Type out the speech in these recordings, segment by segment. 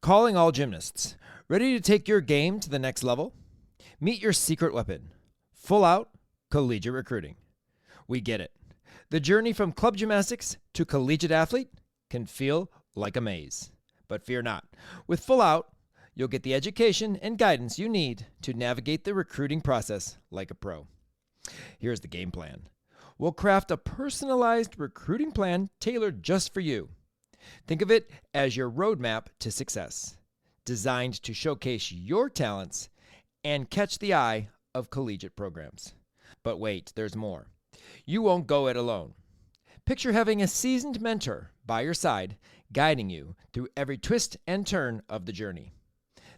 Calling all gymnasts. Ready to take your game to the next level? Meet your secret weapon. Full out collegiate recruiting. We get it. The journey from club gymnastics to collegiate athlete can feel like a maze. But fear not. With Full Out, you'll get the education and guidance you need to navigate the recruiting process like a pro. Here's the game plan. We'll craft a personalized recruiting plan tailored just for you. Think of it as your roadmap to success, designed to showcase your talents and catch the eye of collegiate programs. But wait, there's more. You won't go it alone. Picture having a seasoned mentor by your side, guiding you through every twist and turn of the journey.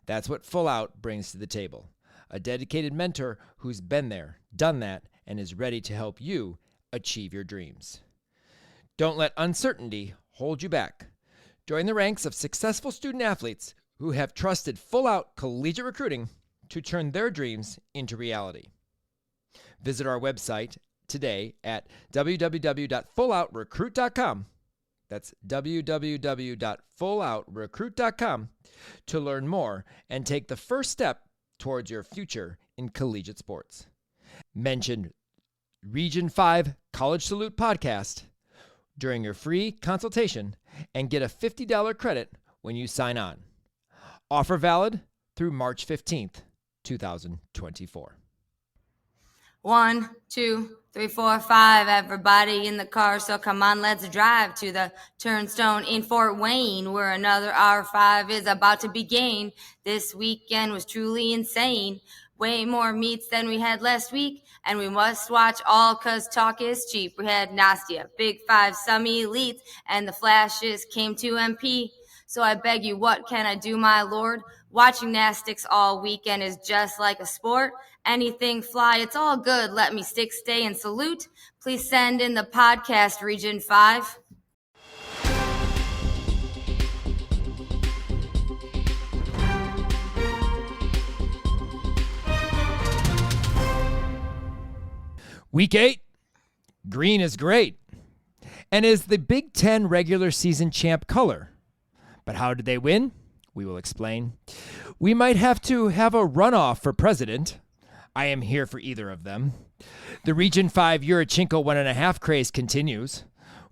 That's what Full Out brings to the table. A dedicated mentor who's been there, done that, and is ready to help you achieve your dreams. Don't let uncertainty hold you back. Join the ranks of successful student athletes who have trusted Full Out collegiate recruiting to turn their dreams into reality. Visit our website today at www.fulloutrecruit.com. That's www.fulloutrecruit.com to learn more and take the first step towards your future in collegiate sports. Mention Region 5 College Salute Podcast during your free consultation and get a $50 credit when you sign on. Offer valid through March 15th, 2024. 1, 2, 3, 4, 5. Everybody in the car, so come on, let's drive to the Turnstone in Fort Wayne, where another R5 is about to be gained. This weekend was truly insane. Way more meets than we had last week, and we must watch all cause talk is cheap. We had Nastia, Big Five, some elites, and the flashes came to MP. So I beg you, what can I do, my lord? Watching gymnastics all weekend is just like a sport. Anything fly, it's all good. Let me stick, stay, and salute. Please send in the podcast, Region 5. Week 8, green is great and is the Big Ten regular season champ color. But how did they win? We will explain. We might have to have a runoff for president. I am here for either of them. The Region 5 Yurchenko 1.5 craze continues,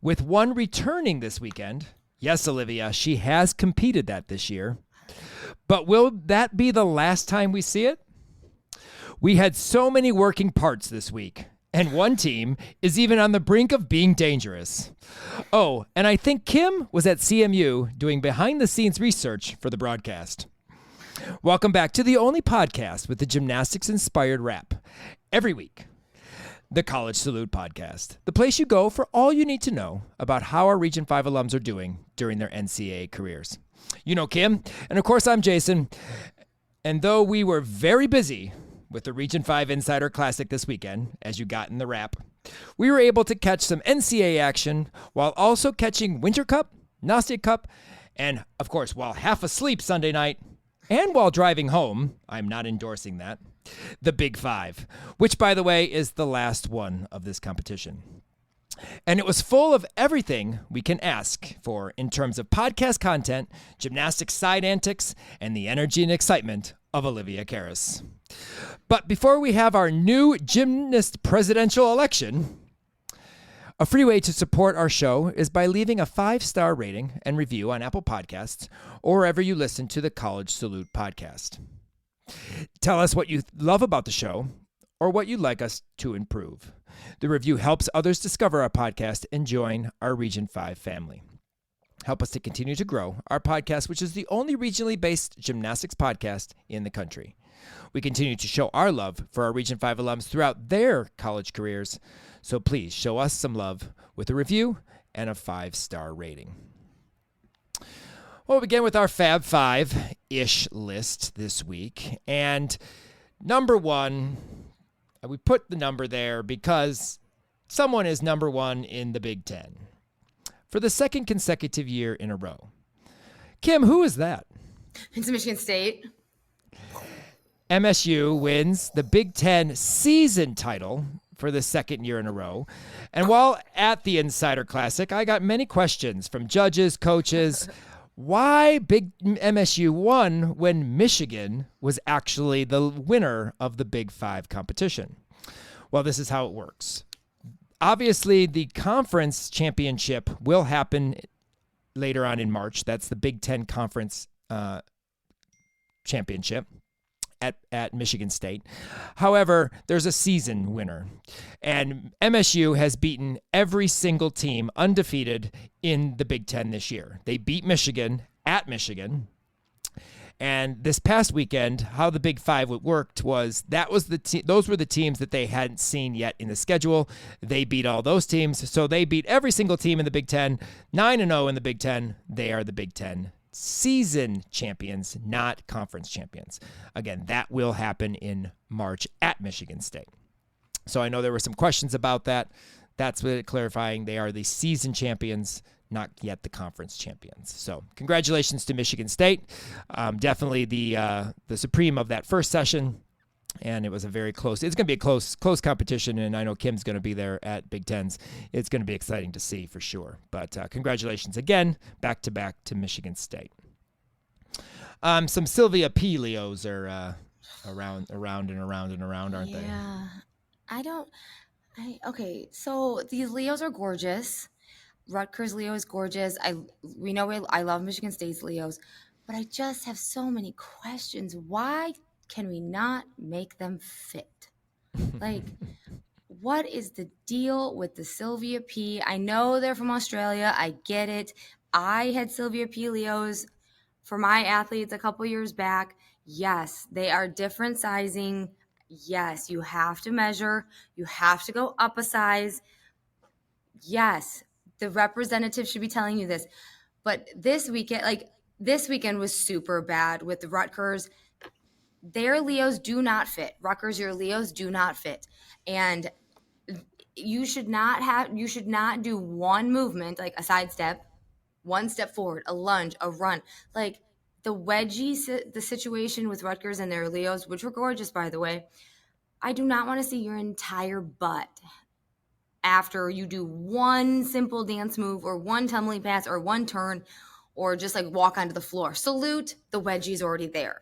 with one returning this weekend. Yes, Olivia, she has competed that this year. But will that be the last time we see it? We had so many working parts this week, and one team is even on the brink of being dangerous. Oh, and I think Kim was at CMU doing behind-the-scenes research for the broadcast. Welcome back to the only podcast with the gymnastics-inspired rap. Every week, the College Salute Podcast, the place you go for all you need to know about how our Region 5 alums are doing during their NCAA careers. You know Kim, and of course I'm Jason. And though we were very busy with the Region 5 Insider Classic this weekend, as you got in the wrap, we were able to catch some NCAA action while also catching Winter Cup, Nastia Cup, and of course, while half asleep Sunday night, and while driving home, I'm not endorsing that, the Big Five, which by the way is the last one of this competition. And it was full of everything we can ask for in terms of podcast content, gymnastics side antics, and the energy and excitement of Olivia Karras. But before we have our new gymnast presidential election, a free way to support our show is by leaving a 5-star rating and review on Apple Podcasts or wherever you listen to the College Salute podcast. Tell us what you love about the show or what you'd like us to improve. The review helps others discover our podcast and join our Region 5 family. Help us to continue to grow our podcast, which is the only regionally based gymnastics podcast in the country. We continue to show our love for our Region 5 alums throughout their college careers, so please show us some love with a review and a 5-star rating. We'll begin with our Fab 5-ish list this week. And number 1, we put the number there because someone is number 1 in the Big Ten for the second consecutive year in a row. Kim, who is that? It's Michigan State. MSU wins the Big Ten season title for the second year in a row. And while at the Insider Classic, I got many questions from judges, coaches. Why Big MSU won when Michigan was actually the winner of the Big Five competition. Well, this is how it works. Obviously, the conference championship will happen later on in March. That's the Big Ten Conference championship at Michigan State. However, there's a season winner, and MSU has beaten every single team undefeated in the Big Ten this year. They beat Michigan at Michigan. And this past weekend, how the Big Five worked was those were the teams that they hadn't seen yet in the schedule. They beat all those teams, so they beat every single team in the Big Ten. 9-0 in the Big Ten. They are the Big Ten season champions, not conference champions. Again, that will happen in March at Michigan State. So I know there were some questions about that. That's what it's clarifying. They are the season champions, not yet the conference champions. So congratulations to Michigan State. Definitely the supreme of that first session. And it was a very close. It's going to be a close competition, and I know Kim's going to be there at Big Tens. It's going to be exciting to see for sure. But congratulations again, back to back to Michigan State. Some Sylvia P. Leos are around, aren't they? Yeah, okay, so these Leos are gorgeous. Rutgers Leo is gorgeous. I love Michigan State's Leos, but I just have so many questions. Why can we not make them fit? Like, what is the deal with the Sylvia P? I know they're from Australia. I get it. I had Sylvia P Leos for my athletes a couple years back. Yes, they are different sizing. Yes, you have to measure. You have to go up a size. Yes, the representative should be telling you this. But this weekend was super bad with the Rutgers. Their Leos do not fit. Rutgers, your Leos do not fit. And you should not do one movement, like a sidestep, one step forward, a lunge, a run. Like the wedgie, the situation with Rutgers and their Leos, which were gorgeous, by the way, I do not want to see your entire butt after you do one simple dance move or one tumbling pass or one turn or just like walk onto the floor. Salute, the wedgie's already there.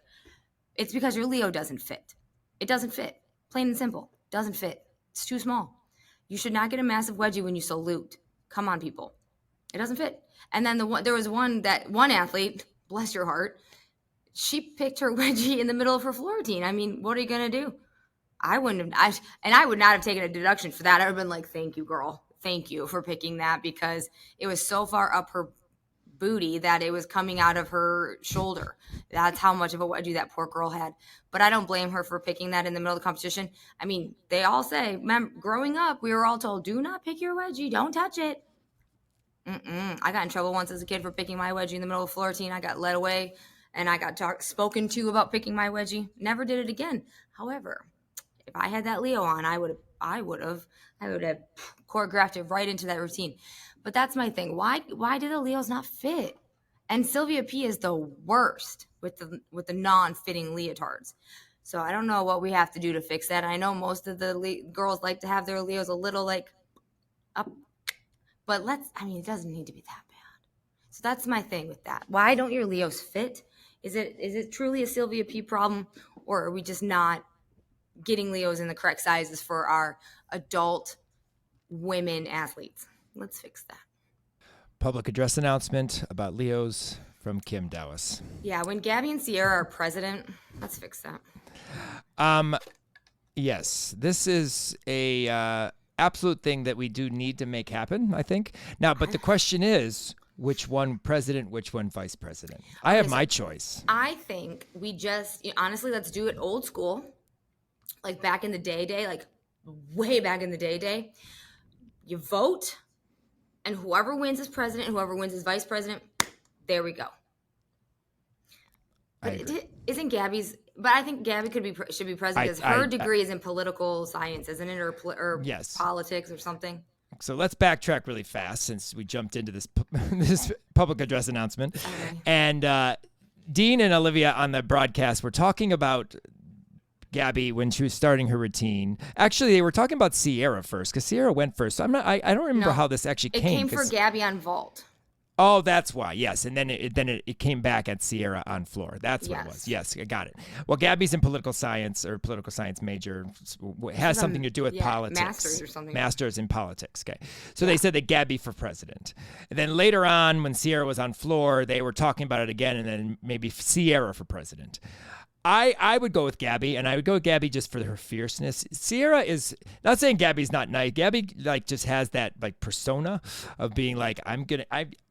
It's because your Leo doesn't fit. It doesn't fit. Plain and simple. Doesn't fit. It's too small. You should not get a massive wedgie when you salute. Come on, people. It doesn't fit. And then there was one athlete, bless your heart, she picked her wedgie in the middle of her floor routine. I mean, what are you going to do? I would not have taken a deduction for that. I would have been like, thank you, girl. Thank you for picking that, because it was so far up her booty that it was coming out of her shoulder. That's how much of a wedgie that poor girl had. But I don't blame her for picking that in the middle of the competition. I mean, they all say, growing up, we were all told, do not pick your wedgie. Don't touch it. I got in trouble once as a kid for picking my wedgie in the middle of the floor routine. I got led away and I got spoken to about picking my wedgie. Never did it again. However, if I had that Leo on, I would have choreographed it right into that routine. But that's my thing. Why do the Leos not fit? And Sylvia P is the worst with the non-fitting leotards. So I don't know what we have to do to fix that. I know most of the girls like to have their Leos a little like up, but it doesn't need to be that bad. So that's my thing with that. Why don't your Leos fit? Is it truly a Sylvia P problem, or are we just not getting Leos in the correct sizes for our adult women athletes? Let's fix that. Public address announcement about Leos from Kim Dowis. Yeah, when Gabby and Sierra are president, let's fix that. Yes, this is a absolute thing that we do need to make happen, I think. Now, but the question is, which one president, which one vice president? I have my choice. I think we just, honestly, let's do it old school. Like back in the day, like way back in the day, you vote, and whoever wins as president, whoever wins as vice president, there we go. But isn't Gabby's? But I think Gabby should be president because her degree is in political science, isn't it, or yes, politics or something. So let's backtrack really fast since we jumped into this public address announcement. Okay. And Dean and Olivia on the broadcast were talking about Gabby when she was starting her routine. Actually, they were talking about Sierra first because Sierra went first. So I don't remember how this actually came. It came for Gabby on vault. Oh, that's why. Yes, and then it came back at Sierra on floor. That's what it was. Yes, I got it. Well, Gabby's in political science or political science major. Has something to do with politics. Masters or something. Masters in politics. Okay, so they said that Gabby for president. And then later on, when Sierra was on floor, they were talking about it again, and then maybe Sierra for president. I would go with Gabby, and I would go with Gabby just for her fierceness. Sierra is not saying Gabby's not nice. Gabby just has that persona of being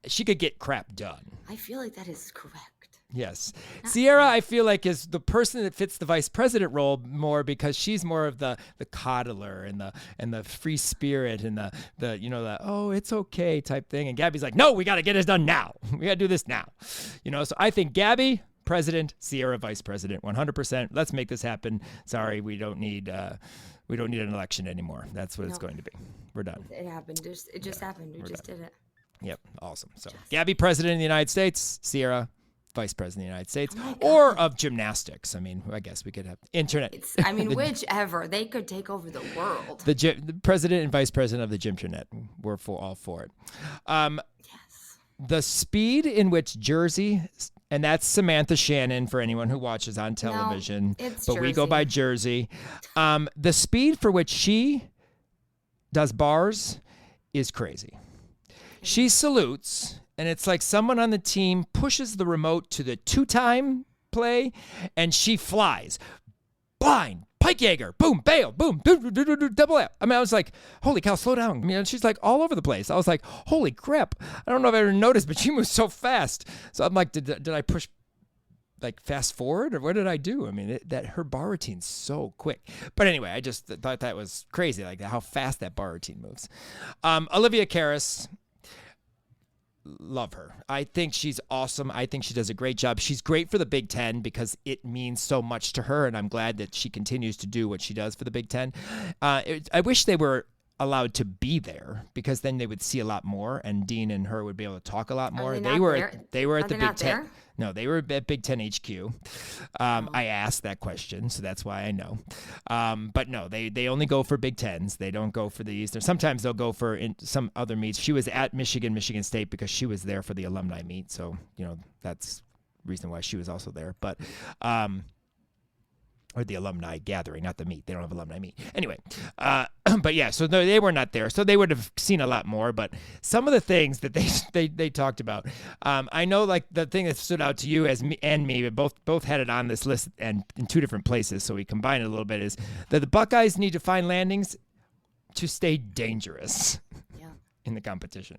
she could get crap done. I feel like that is correct. Yes. Sierra, I feel like, is the person that fits the vice president role more because she's more of the coddler and the free spirit and the oh, it's okay type thing. And Gabby's like, no, we got to get this done now. We got to do this now. So I think Gabby, president, Sierra, vice president, 100%. Let's make this happen. Sorry, we don't need an election anymore. That's what it's going to be. We're done. It happened. It just happened. We just did it. Yep. Awesome. So Gabby, president of the United States, Sierra, vice president of the United States, or of gymnastics. I mean, I guess we could have internet. Whichever. They could take over the world. The president and vice president of the gymternet. We're all for it. Yes. The speed in which Jersey, and that's Samantha Shannon for anyone who watches on television, it's but Jersey. we go by Jersey. The speed for which she does bars is crazy. She salutes, and it's like someone on the team pushes the remote to the 2-time play, and she flies. Blind, Pike Jaeger, boom, bail, boom, double out. I mean, I was like, holy cow, slow down. I mean, she's like all over the place. I was like, holy crap. I don't know if I ever noticed, but she moves so fast. So I'm like, did I push fast forward, or what did I do? I mean, her bar routine's so quick. But anyway, I just thought that was crazy, like how fast that bar routine moves. Olivia Karras. Love her. I think she's awesome. I think she does a great job. She's great for the Big Ten because it means so much to her, and I'm glad that she continues to do what she does for the Big Ten. I wish they were allowed to be there because then they would see a lot more, and Dean and her would be able to talk a lot more. They were at the Big Ten. No, they were at Big Ten HQ. I asked that question, so that's why I know. But no, they only go for Big Tens. They don't go for the Eastern. Sometimes they'll go for some other meets. She was at Michigan State because she was there for the alumni meet. So, that's the reason why she was also there. But or the alumni gathering, not the meet. They don't have alumni meet. Anyway, but yeah, so no, they were not there. So they would have seen a lot more. But some of the things that they talked about, I know like the thing that stood out to you as me and me, but both had it on this list and in two different places. So we combined it a little bit is that the Buckeyes need to find landings to stay dangerous in the competition.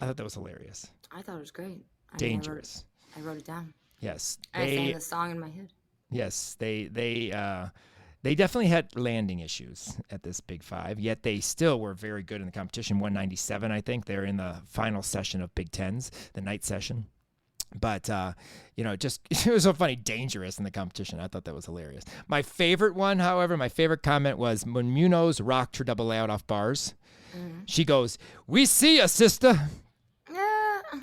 I thought that was hilarious. I thought it was great. Dangerous. I wrote it down. Yes. I sang the song in my head. Yes, they definitely had landing issues at this Big Five, yet they still were very good in the competition. 197, I think. They're in the final session of Big Tens, the night session. But, it was so funny, dangerous in the competition. I thought that was hilarious. My favorite one, however, my favorite comment was when Munoz rocked her double layout off bars. Mm-hmm. She goes, "We see ya, sister."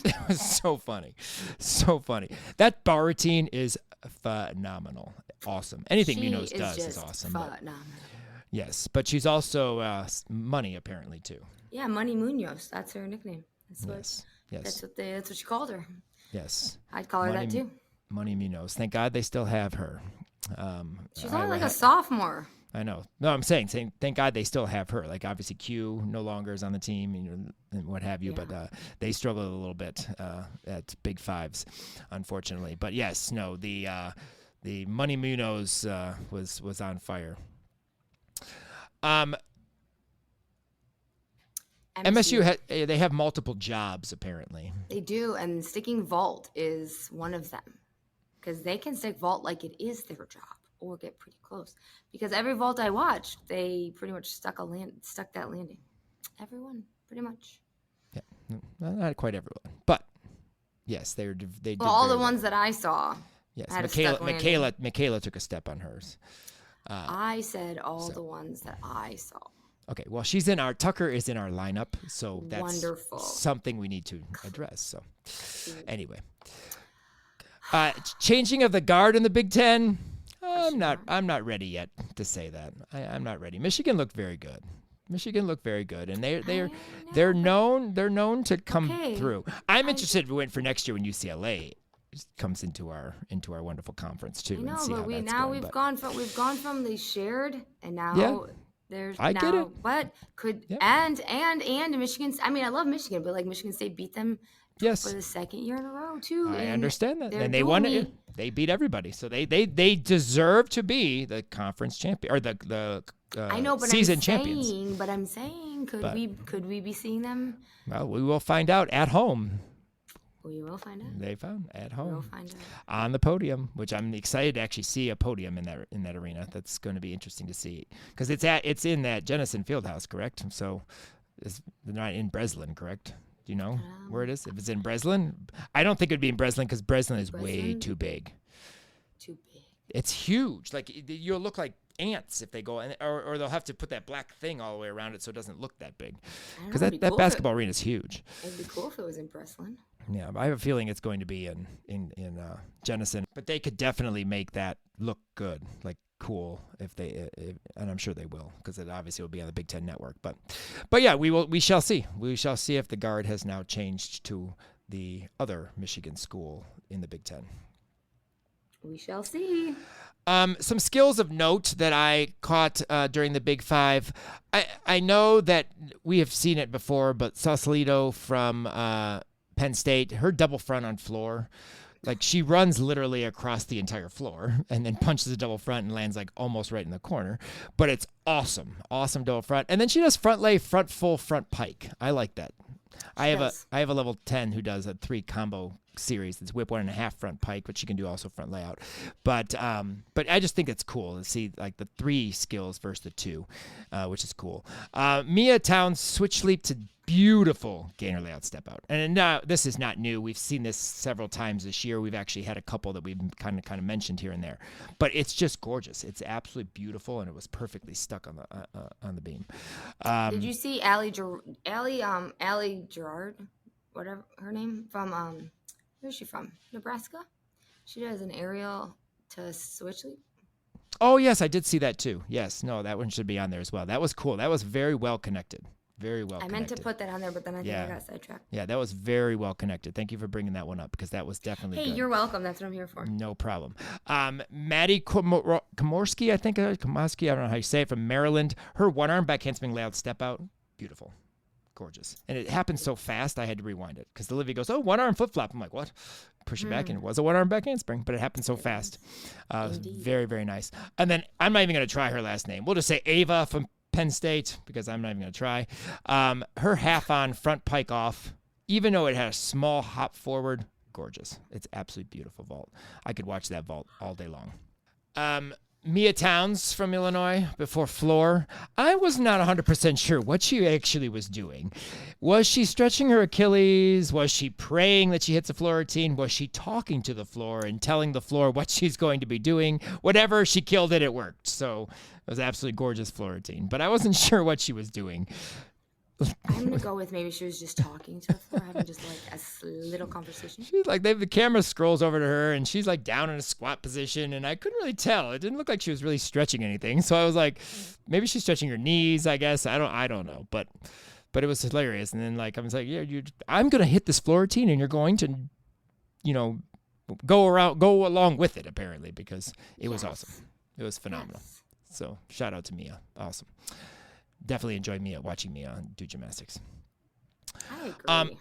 It was so funny. So funny. That bar routine is phenomenal. Awesome. Anything Munoz does is awesome. Phenomenal. Yes, but she's also Money apparently too. Yeah, Money Munoz. That's her nickname. Yes. That's what she called her. Yes. I'd call her that too. Money Munoz. Thank God they still have her. She's only like a sophomore. I know. No, I'm saying thank God they still have her. Like obviously Q no longer is on the team and what have you, but they struggled a little bit at Big Fives, unfortunately. But yes, no, the Money Munoz was on fire. MSU they have multiple jobs apparently. They do, and sticking vault is one of them because they can stick vault like it is their job. Or get pretty close, because every vault I watched, they pretty much stuck that landing. Everyone, pretty much. Yeah, not quite everyone, but yes, they did. Well, all the ones that I saw. Yes, Michaela took a step on hers. I said the ones that I saw. Okay, well, Tucker is in our lineup, so that's wonderful. Something we need to address. So, anyway, changing of the guard in the Big Ten. I'm not ready yet to say that. I'm not ready. Michigan looked very good. Michigan looked very good, and they're known to come through. I'm interested if we went for next year when UCLA comes into our wonderful conference too. No, and see but we've gone from the shared, and now there's get it. But and Michigan. I mean, I love Michigan, but like Michigan State beat them for the second year in a row too. I understand that, and they won it. They beat everybody, so they deserve to be the conference champion or the I know, but season champions. But I'm saying, could we be seeing them? Well, we will find out at home. We will find out. They found at home. We'll find out. On the podium, which I'm excited to actually see a podium in that arena. That's going to be interesting to see because it's in that Jennison Fieldhouse, correct? So they're not in Breslin, correct? Do you know where it is? If it's in Breslin, I don't think it'd be in Breslin because Breslin is way too big. Too big. It's huge. Like you'll look like ants if they go in, or they'll have to put that black thing all the way around it so it doesn't look that big. Because that basketball arena is huge. It'd be cool if it was in Breslin. Yeah, I have a feeling it's going to be in Jennison, but they could definitely make that look good, like cool and I'm sure they will because it obviously will be on the Big Ten Network. But yeah, we shall see. We shall see if the guard has now changed to the other Michigan school in the Big Ten. We shall see. Some skills of note that I caught during the Big Five. I know that we have seen it before, but Sausalito from Penn State, her double front on floor, like she runs literally across the entire floor and then punches a double front and lands like almost right in the corner. But it's awesome double front. And then she does front lay, front full, front pike. I like that. I have a level 10 who does a 3 combo series. It's whip 1.5 front pike, but she can do also front layout. But I just think it's cool to see like the 3 skills versus the 2, which is cool. Mia Towns switch leap to beautiful gainer layout step out. And now this is not new. We've seen this several times this year. We've actually had a couple that we've kind of mentioned here and there. But it's just gorgeous. It's absolutely beautiful, and it was perfectly stuck on the beam. Did you see Allie Gerard, whatever her name, from where's she from? Nebraska? She does an aerial to switch leap. Oh yes, I did see that too. Yes, no, that one should be on there as well. That was cool. That was very well connected. Very well connected. I meant to put that on there, but then I think I got sidetracked. Yeah, that was very well connected. Thank you for bringing that one up because that was definitely good. You're welcome. That's what I'm here for. No problem. Maddie Komorski, I think, Komorski, I don't know how you say it, from Maryland. Her one-arm back handspring layout step out, beautiful. Gorgeous. And it happened so fast, I had to rewind it because Olivia goes, oh, one-arm flip-flop. I'm like, what? Push it back, and it was a one-arm back handspring, but it happened so fast. It was very, very nice. And then I'm not even going to try her last name. We'll just say Ava from Penn State, because I'm not even going to try. Her half on front pike off, even though it had a small hop forward, gorgeous. It's absolutely beautiful vault. I could watch that vault all day long. Mia Towns from Illinois before floor. I was not 100% sure what she actually was doing. Was she stretching her Achilles? Was she praying that she hits a floor routine? Was she talking to the floor and telling the floor what she's going to be doing? Whatever, she killed it. It worked. So it was an absolutely gorgeous floor routine. But I wasn't sure what she was doing. I'm going to go with maybe she was just talking to the floor, having just like a little conversation. She's like, the camera scrolls over to her and she's like down in a squat position, and I couldn't really tell. It didn't look like she was really stretching anything. So I was like, maybe she's stretching her knees, I guess. I don't know. But it was hilarious. And then like I was like, yeah, I'm going to hit this floor routine and you're going to, go along with it apparently, because it was awesome. It was phenomenal. Yes. So shout out to Mia. Awesome. Definitely enjoy watching Mia do gymnastics. I agree.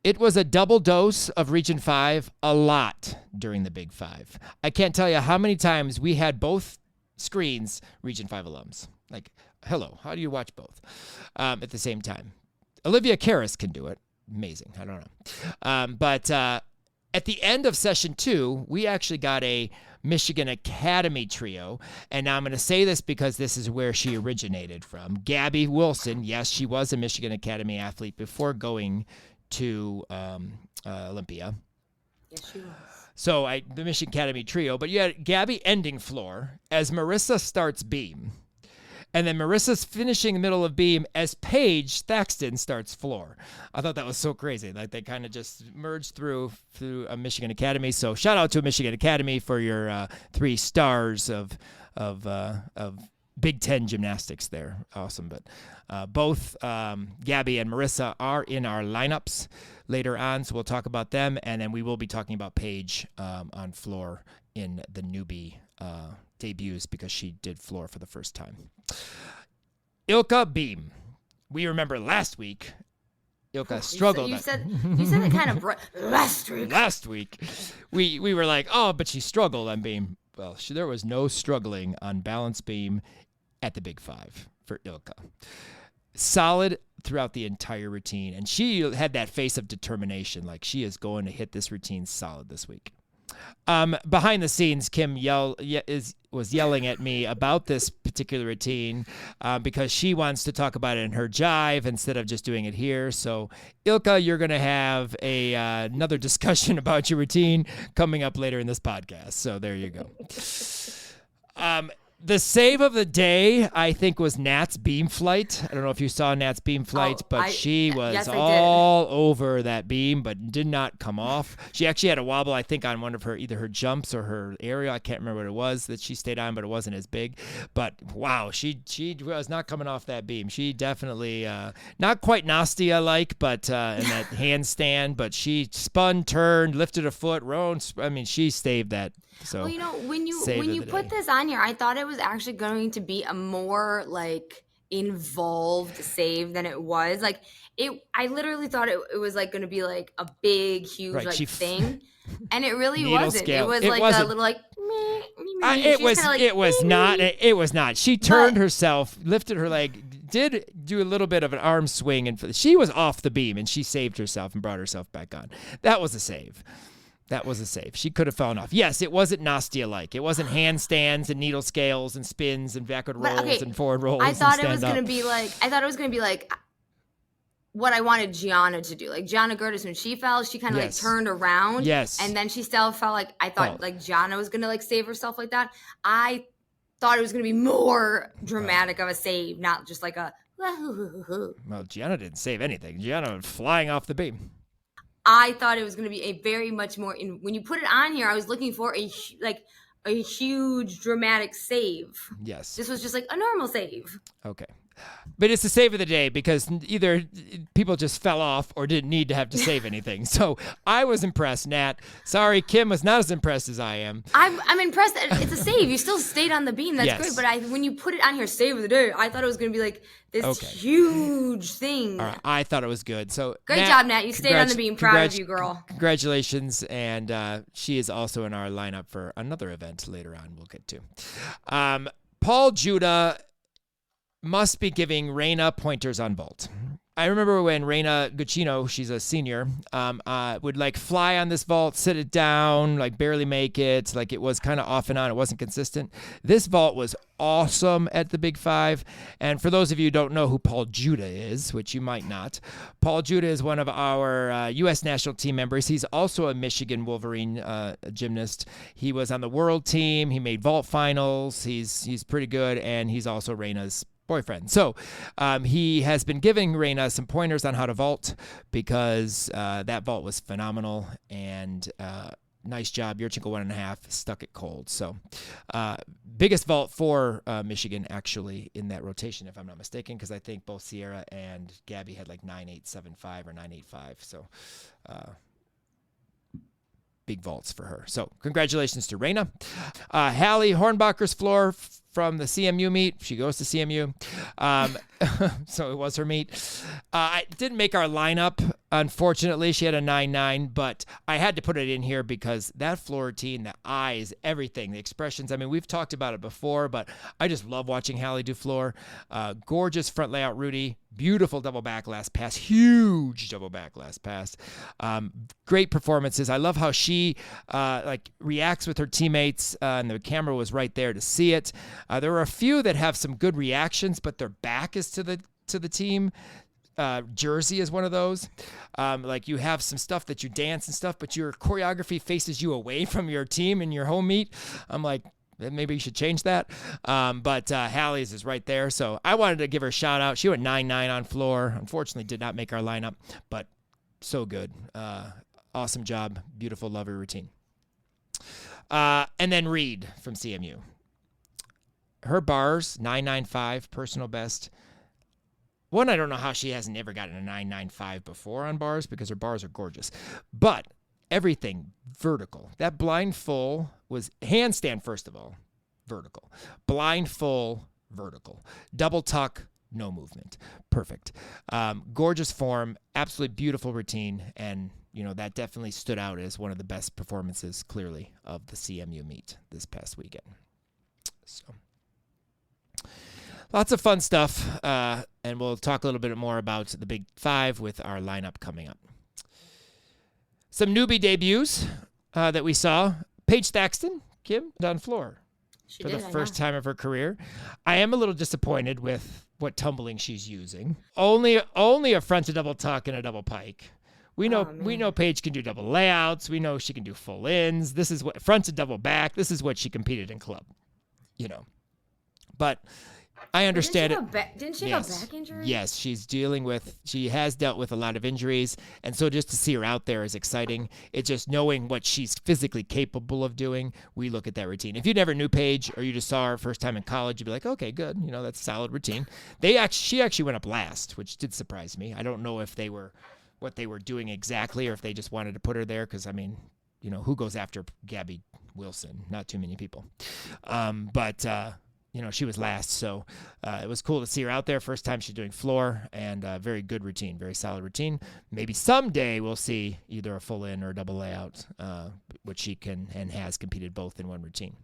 It was a double dose of Region 5 a lot during the Big Five. I can't tell you how many times we had both screens Region 5 alums. Like, hello, how do you watch both at the same time? Olivia Karras can do it. Amazing. I don't know. But at the end of session 2, we actually got a Michigan Academy trio. And now I'm going to say this because this is where she originated from. Gabby Wilson, yes, she was a Michigan Academy athlete before going to Olympia. Yes, she was. So the Michigan Academy trio. But you had Gabby ending floor as Marissa starts beam. And then Marissa's finishing the middle of beam as Paige Thaxton starts floor. I thought that was so crazy. Like they kind of just merged through a Michigan Academy. So shout out to Michigan Academy for your 3 stars of Big Ten gymnastics there. Awesome. But both Gabby and Marissa are in our lineups later on, so we'll talk about them. And then we will be talking about Paige on floor in the newbie debuts because she did floor for the first time. Ilka Beam. We remember last week, Ilka struggled. You said it kind of last week. Last week, we were like, oh, but she struggled on beam. Well, there was no struggling on balance beam at the Big Five for Ilka. Solid throughout the entire routine, and she had that face of determination, like she is going to hit this routine solid this week. Behind the scenes, Kim was yelling at me about this particular routine because she wants to talk about it in her jive instead of just doing it here. So, Ilka, you're going to have another discussion about your routine coming up later in this podcast. So there you go. The save of the day, I think, was Nat's beam flight. I don't know if you saw Nat's beam flight, but she was all over that beam, but did not come off. She actually had a wobble, I think, on one of either her jumps or her aerial. I can't remember what it was that she stayed on, but it wasn't as big. But wow, she was not coming off that beam. She definitely not quite Nastia-like, but in that handstand. But she spun, turned, lifted a foot, rolled. I mean, she saved that. So, well, when you put this on here, I thought it was actually going to be a more like involved save than it was. Like I literally thought it was like going to be like a big, huge thing, and it really wasn't. Scale. It was like a little like. It was not. She turned herself, lifted her leg, did do a little bit of an arm swing, and she was off the beam, and she saved herself and brought herself back on. That was a save. That was a save. She could have fallen off. Yes, it wasn't Nastia-like. It wasn't handstands and needle scales and spins and backward rolls and forward rolls. I thought it was going to be like what I wanted Gianna to do. Like Gianna Gertis, when she fell, she kind of like turned around. Yes. And then she still felt like I thought like Gianna was going to like save herself like that. I thought it was going to be more dramatic of a save, not just like a. Well, Gianna didn't save anything. Gianna went flying off the beam. I thought it was going to be a very much more when you put it on here, I was looking for a huge dramatic save. Yes. This was just like a normal save. Okay. But it's the save of the day because either people just fell off or didn't need to have to save anything. So I was impressed, Nat. Sorry, Kim was not as impressed as I am. I'm impressed that it's a save. You still stayed on the beam. That's great. But when you put it on here, save of the day, I thought it was going to be like this huge thing. All right. I thought it was good. So great job, Nat. You stayed on the beam. Proud of you, girl. Congratulations. And she is also in our lineup for another event later on we'll get to. Paul Judah must be giving Reina pointers on vault. I remember when Reina Guccino, she's a senior, would like fly on this vault, sit it down, like barely make it. Like it was kind of off and on. It wasn't consistent. This vault was awesome at the Big Five. And for those of you who don't know who Paul Judah is, which you might not, Paul Judah is one of our U.S. national team members. He's also a Michigan Wolverine gymnast. He was on the world team. He made vault finals. He's pretty good. And he's also Reina's boyfriend. So he has been giving Reina some pointers on how to vault because that vault was phenomenal and nice job. Yurchenko 1.5 stuck it cold. So biggest vault for Michigan actually in that rotation, if I'm not mistaken, because I think both Sierra and Gabby had like 9.875 or 9.85. So big vaults for her. So congratulations to Reina. Hallie Hornbacher's floor from the CMU meet. She goes to CMU. So it was her meet. I didn't make our lineup. Unfortunately, she had a 9.9, but I had to put it in here because that floor routine, the eyes, everything, the expressions. I mean, we've talked about it before, but I just love watching Hallie do floor. Gorgeous front layout, Rudy. Beautiful double back last pass. Huge double back last pass. Great performances. I love how she reacts with her teammates, and the camera was right there to see it. There were a few that have some good reactions, but their back is to the team. Jersey is one of those. Like you have some stuff that you dance and stuff, but your choreography faces you away from your team in your home meet. I'm like, maybe you should change that. But Hallie's is right there. So I wanted to give her a shout out. She went 9.9 on floor. Unfortunately, did not make our lineup, but so good. Awesome job. Beautiful, lovely routine. And then Reed from CMU. her bars, 995, personal best. One, I don't know how she hasn't ever gotten a 995 before on bars because her bars are gorgeous. But everything vertical. That blind full was handstand, first of all, vertical. Blind full, vertical. Double tuck, no movement. Perfect. Gorgeous form, absolutely beautiful routine, and that definitely stood out as one of the best performances, clearly, of the CMU meet this past weekend. So, lots of fun stuff, and we'll talk a little bit more about the Big Five with our lineup coming up. Some newbie debuts that we saw. Paige Thaxton, Kim, on floor for the first time of her career. I am a little disappointed with what tumbling she's using. Only a front to double tuck and a double pike. We know Paige can do double layouts. We know she can do full ins. This is what front to double back. This is what she competed in club. But I understand Didn't she have a back injury? Yes, she has dealt with a lot of injuries, and so just to see her out there is exciting. It's just knowing what she's physically capable of doing. We look at that routine. If you never knew Paige or you just saw her first time in college, you'd be like, okay, good. That's a solid routine. She actually went up last, which did surprise me. I don't know if they were what they were doing exactly or if they just wanted to put her there because, who goes after Gabby Wilson? Not too many people. But she was last, so it was cool to see her out there. First time she's doing floor, and very good routine, very solid routine. Maybe someday we'll see either a full in or a double layout, which she can and has competed both in one routine.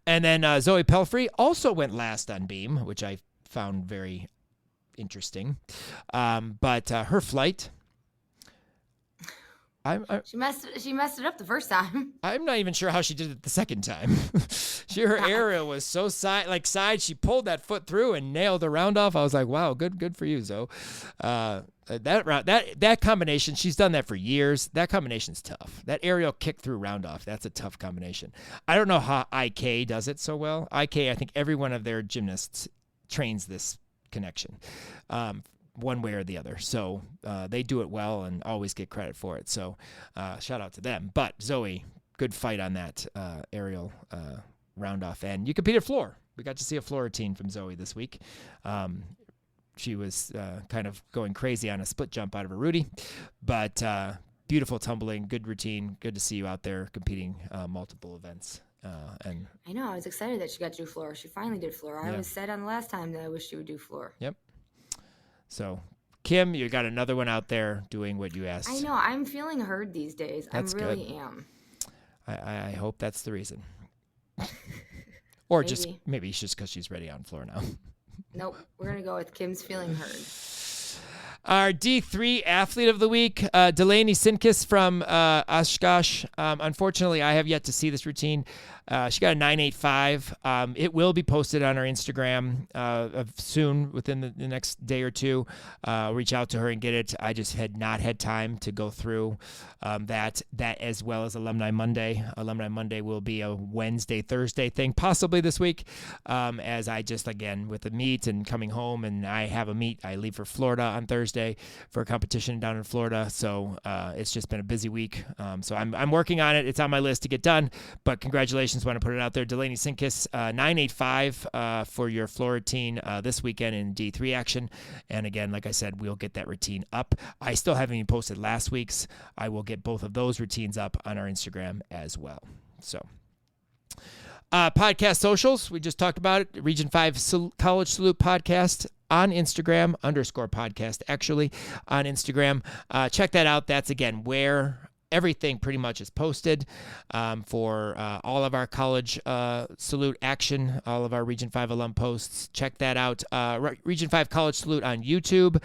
And then Zoe Pelfrey also went last on beam, which I found very interesting. But her flight... She messed it up the first time. I'm not even sure how she did it the second time. Her aerial was so side. She pulled that foot through and nailed the round off. I was like, wow, good for you, Zoe. That combination, she's done that for years. That combination's tough. That aerial kick through round off, that's a tough combination. I don't know how IK does it so well. IK, I think every one of their gymnasts trains this connection. One way or the other. So they do it well and always get credit for it. So shout out to them. But Zoe, good fight on that aerial round off. And you competed floor. We got to see a floor routine from Zoe this week. She was kind of going crazy on a split jump out of a Rudy. But beautiful tumbling, good routine. Good to see you out there competing multiple events. And I know. I was excited that she got to do floor. She finally did floor. I was said on the last time that I wish she would do floor. Yep. So, Kim, you got another one out there doing what you asked. I know. I'm feeling heard these days. That's I really good. am. I hope that's the reason. Or maybe it's just because she's ready on floor now. Nope. We're going to go with Kim's feeling heard. Our D3 athlete of the week, Delaney Sinkis from Oshkosh. Unfortunately, I have yet to see this routine. She got a 985. It will be posted on our Instagram soon, within the next day or two. Reach out to her and get it. I just had not had time to go through that as well as Alumni Monday. Alumni Monday will be a Wednesday, Thursday thing, possibly this week, as I just, again, with the meet and coming home, and I have a meet. I leave for Florida on Thursday for a competition down in Florida, so it's just been a busy week. So I'm working on it. It's on my list to get done, but congratulations. Want to put it out there. Delaney Sinkis, 985 for your floor routine this weekend in D3 action. And again, like I said, we'll get that routine up. I still haven't even posted last week's. I will get both of those routines up on our Instagram as well. So, podcast socials, we just talked about it. Region 5 College Salute Podcast on Instagram, _podcast actually on Instagram. Check that out. That's, again, where everything pretty much is posted for all of our college salute action, all of our Region 5 alum posts. Check that out. Region 5 College Salute on YouTube.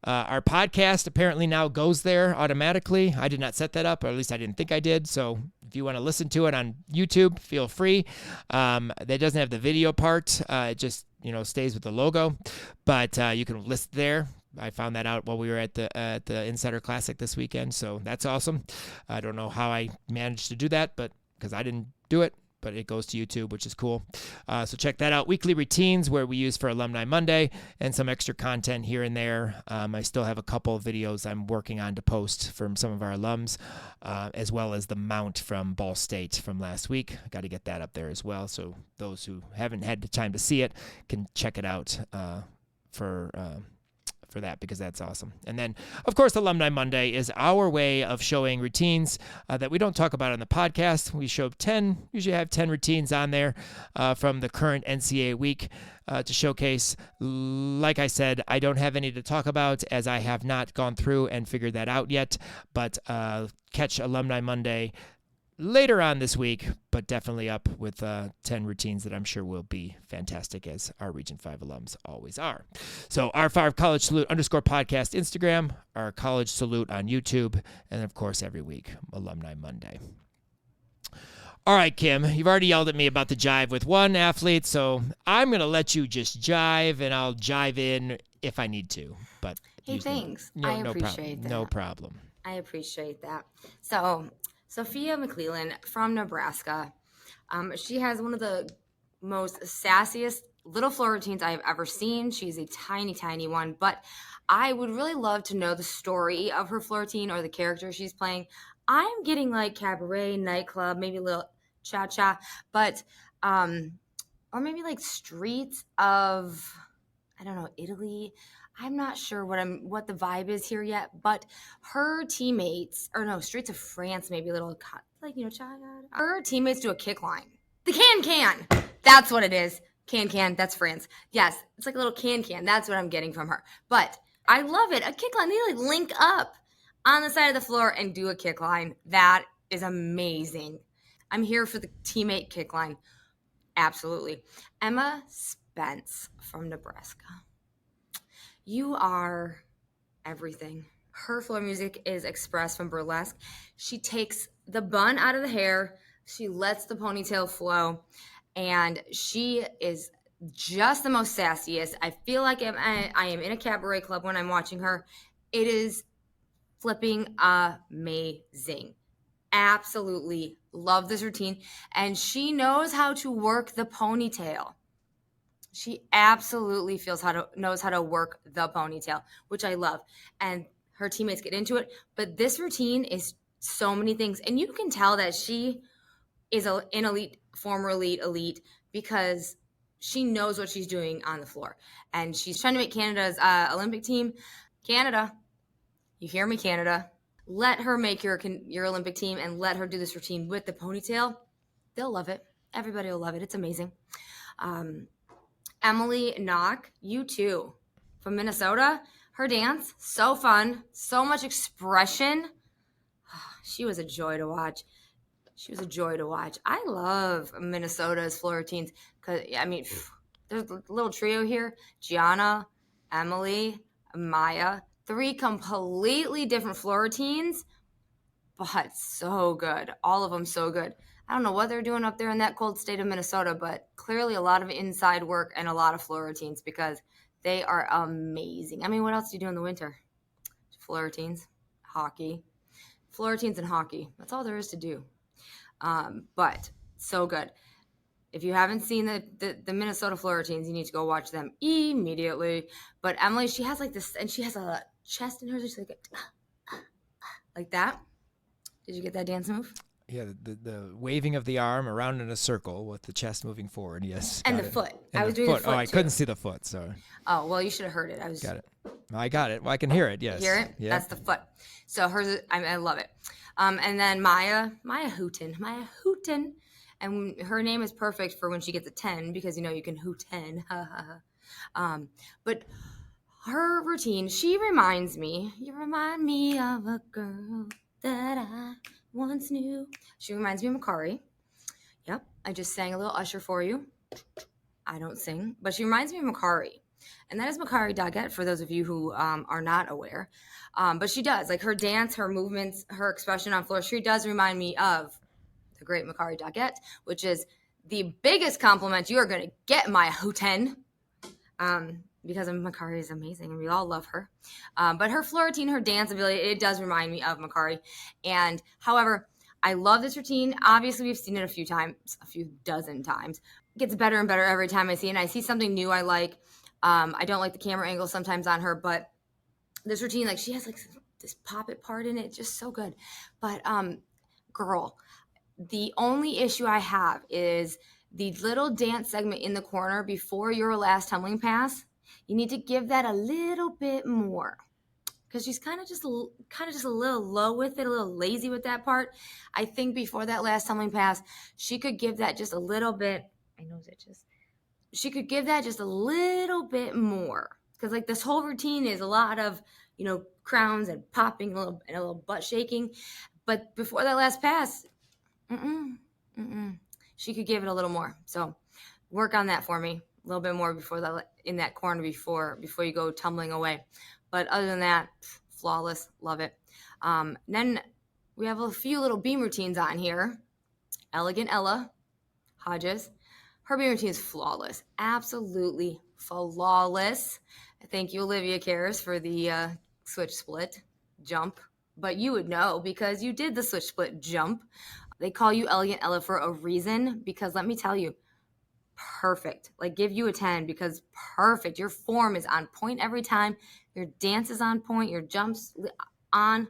Our podcast apparently now goes there automatically. I did not set that up, or at least I didn't think I did. So if you want to listen to it on YouTube, feel free. That doesn't have the video part. It just stays with the logo, but you can list there. I found that out while we were at the Insider Classic this weekend, so that's awesome. I don't know how I managed to do that, but because I didn't do it, but it goes to YouTube, which is cool. So check that out. Weekly routines where we use for Alumni Monday and some extra content here and there. I still have a couple of videos I'm working on to post from some of our alums, as well as the mount from Ball State from last week. I got to get that up there as well. So those who haven't had the time to see it can check it out for that, because that's awesome. And then, of course, Alumni Monday is our way of showing routines that we don't talk about on the podcast. We usually have 10 routines on there from the current NCAA week to showcase. Like I said, I don't have any to talk about as I have not gone through and figured that out yet, but catch Alumni Monday later on this week, but definitely up with 10 routines that I'm sure will be fantastic, as our Region 5 alums always are. So R5 College Salute _podcast Instagram, our College Salute on YouTube, and of course every week, Alumni Monday. All right, Kim, you've already yelled at me about the jive with one athlete, so I'm going to let you just jive, and I'll jive in if I need to. But hey, thanks. I appreciate that. No problem. I appreciate that. So Sophia McClellan from Nebraska. She has one of the most sassiest little floor routines I have ever seen. She's a tiny, tiny one, but I would really love to know the story of her floor routine or the character she's playing. I'm getting like cabaret, nightclub, maybe a little cha-cha, but or maybe like streets of, I don't know, Italy. I'm not sure what the vibe is here yet, but her teammates, or no, Streets of France, maybe a little, like, her teammates do a kick line. The can. That's what it is. Can. That's France. Yes, it's like a little can. That's what I'm getting from her. But I love it. A kick line. They like link up on the side of the floor and do a kick line. That is amazing. I'm here for the teammate kick line. Absolutely. Emma Spence from Nebraska. You are everything. Her floor music is expressed from burlesque. She takes the bun out of the hair. She lets the ponytail flow. And she is just the most sassiest. I feel like I am in a cabaret club when I'm watching her. It is flipping amazing. Absolutely love this routine. And she knows how to work the ponytail. She absolutely knows how to work the ponytail, which I love. And her teammates get into it. But this routine is so many things. And you can tell that she is an elite, former elite, because she knows what she's doing on the floor. And she's trying to make Canada's Olympic team. Canada, you hear me, Canada? Let her make your Olympic team and let her do this routine with the ponytail. They'll love it. Everybody will love it. It's amazing. Emily Knock, you too, from Minnesota. Her dance, so fun, so much expression. She was a joy to watch. I love Minnesota's floor routines because, I mean, there's a little trio here. Gianna, Emily, Maya, 3 completely different floor routines, but so good. All of them so good. I don't know what they're doing up there in that cold state of Minnesota, but clearly a lot of inside work and a lot of floor routines because they are amazing. I mean, what else do you do in the winter? Floor routines, hockey. Floor routines and hockey. That's all there is to do. But so good. If you haven't seen the Minnesota floor routines, you need to go watch them immediately. But Emily, she has like this, and she has a chest in hers. She's like that. Did you get that dance move? Yeah, the waving of the arm around in a circle with the chest moving forward. Yes, and the foot. I was doing the foot. Oh, I couldn't see the foot. Sorry. Oh well, you should have heard it. Got it. I got it. Well, I can hear it. Yes. Hear it? Yeah. That's the foot. So hers, I love it. And then Maya Hooten, and her name is perfect for when she gets a 10 because you can hoot 10. But her routine, you remind me of a girl that I once knew. She reminds me of Makari. Yep, I just sang a little Usher for you. I don't sing, but she reminds me of Makari. And that is Makari Doggett, for those of you who are not aware. But she does. Like her dance, her movements, her expression on floor, she does remind me of the great Makari Doggett, which is the biggest compliment you are going to get, my Hooten. Because Makari is amazing and we all love her. But her floor routine, her dance ability, it does remind me of Makari. And however, I love this routine. Obviously, we've seen it a few dozen times. It gets better and better every time I see it. And I see something new I like. I don't like the camera angle sometimes on her, but this routine, like she has like this pop-it part in it, just so good. But girl, the only issue I have is the little dance segment in the corner before your last tumbling pass. You need to give that a little bit more, because she's kind of just a little low with it, a little lazy with that part. I think before that last tumbling pass, she could give that just a little bit. She could give that just a little bit more, because like this whole routine is a lot of, crowns and popping and a little butt shaking. But before that last pass, she could give it a little more. So work on that for me a little bit more in that corner before you go tumbling away. But other than that, flawless, love it. Then we have a few little beam routines on here. Elegant Ella Hodges, her beam routine is flawless, absolutely flawless. Thank you, Olivia Cares, for the switch split jump. But you would know because you did the switch split jump. They call you Elegant Ella for a reason, because let me tell you, perfect. Like, give you a 10 because perfect. Your form is on point every time. Your dance is on point. Your jumps on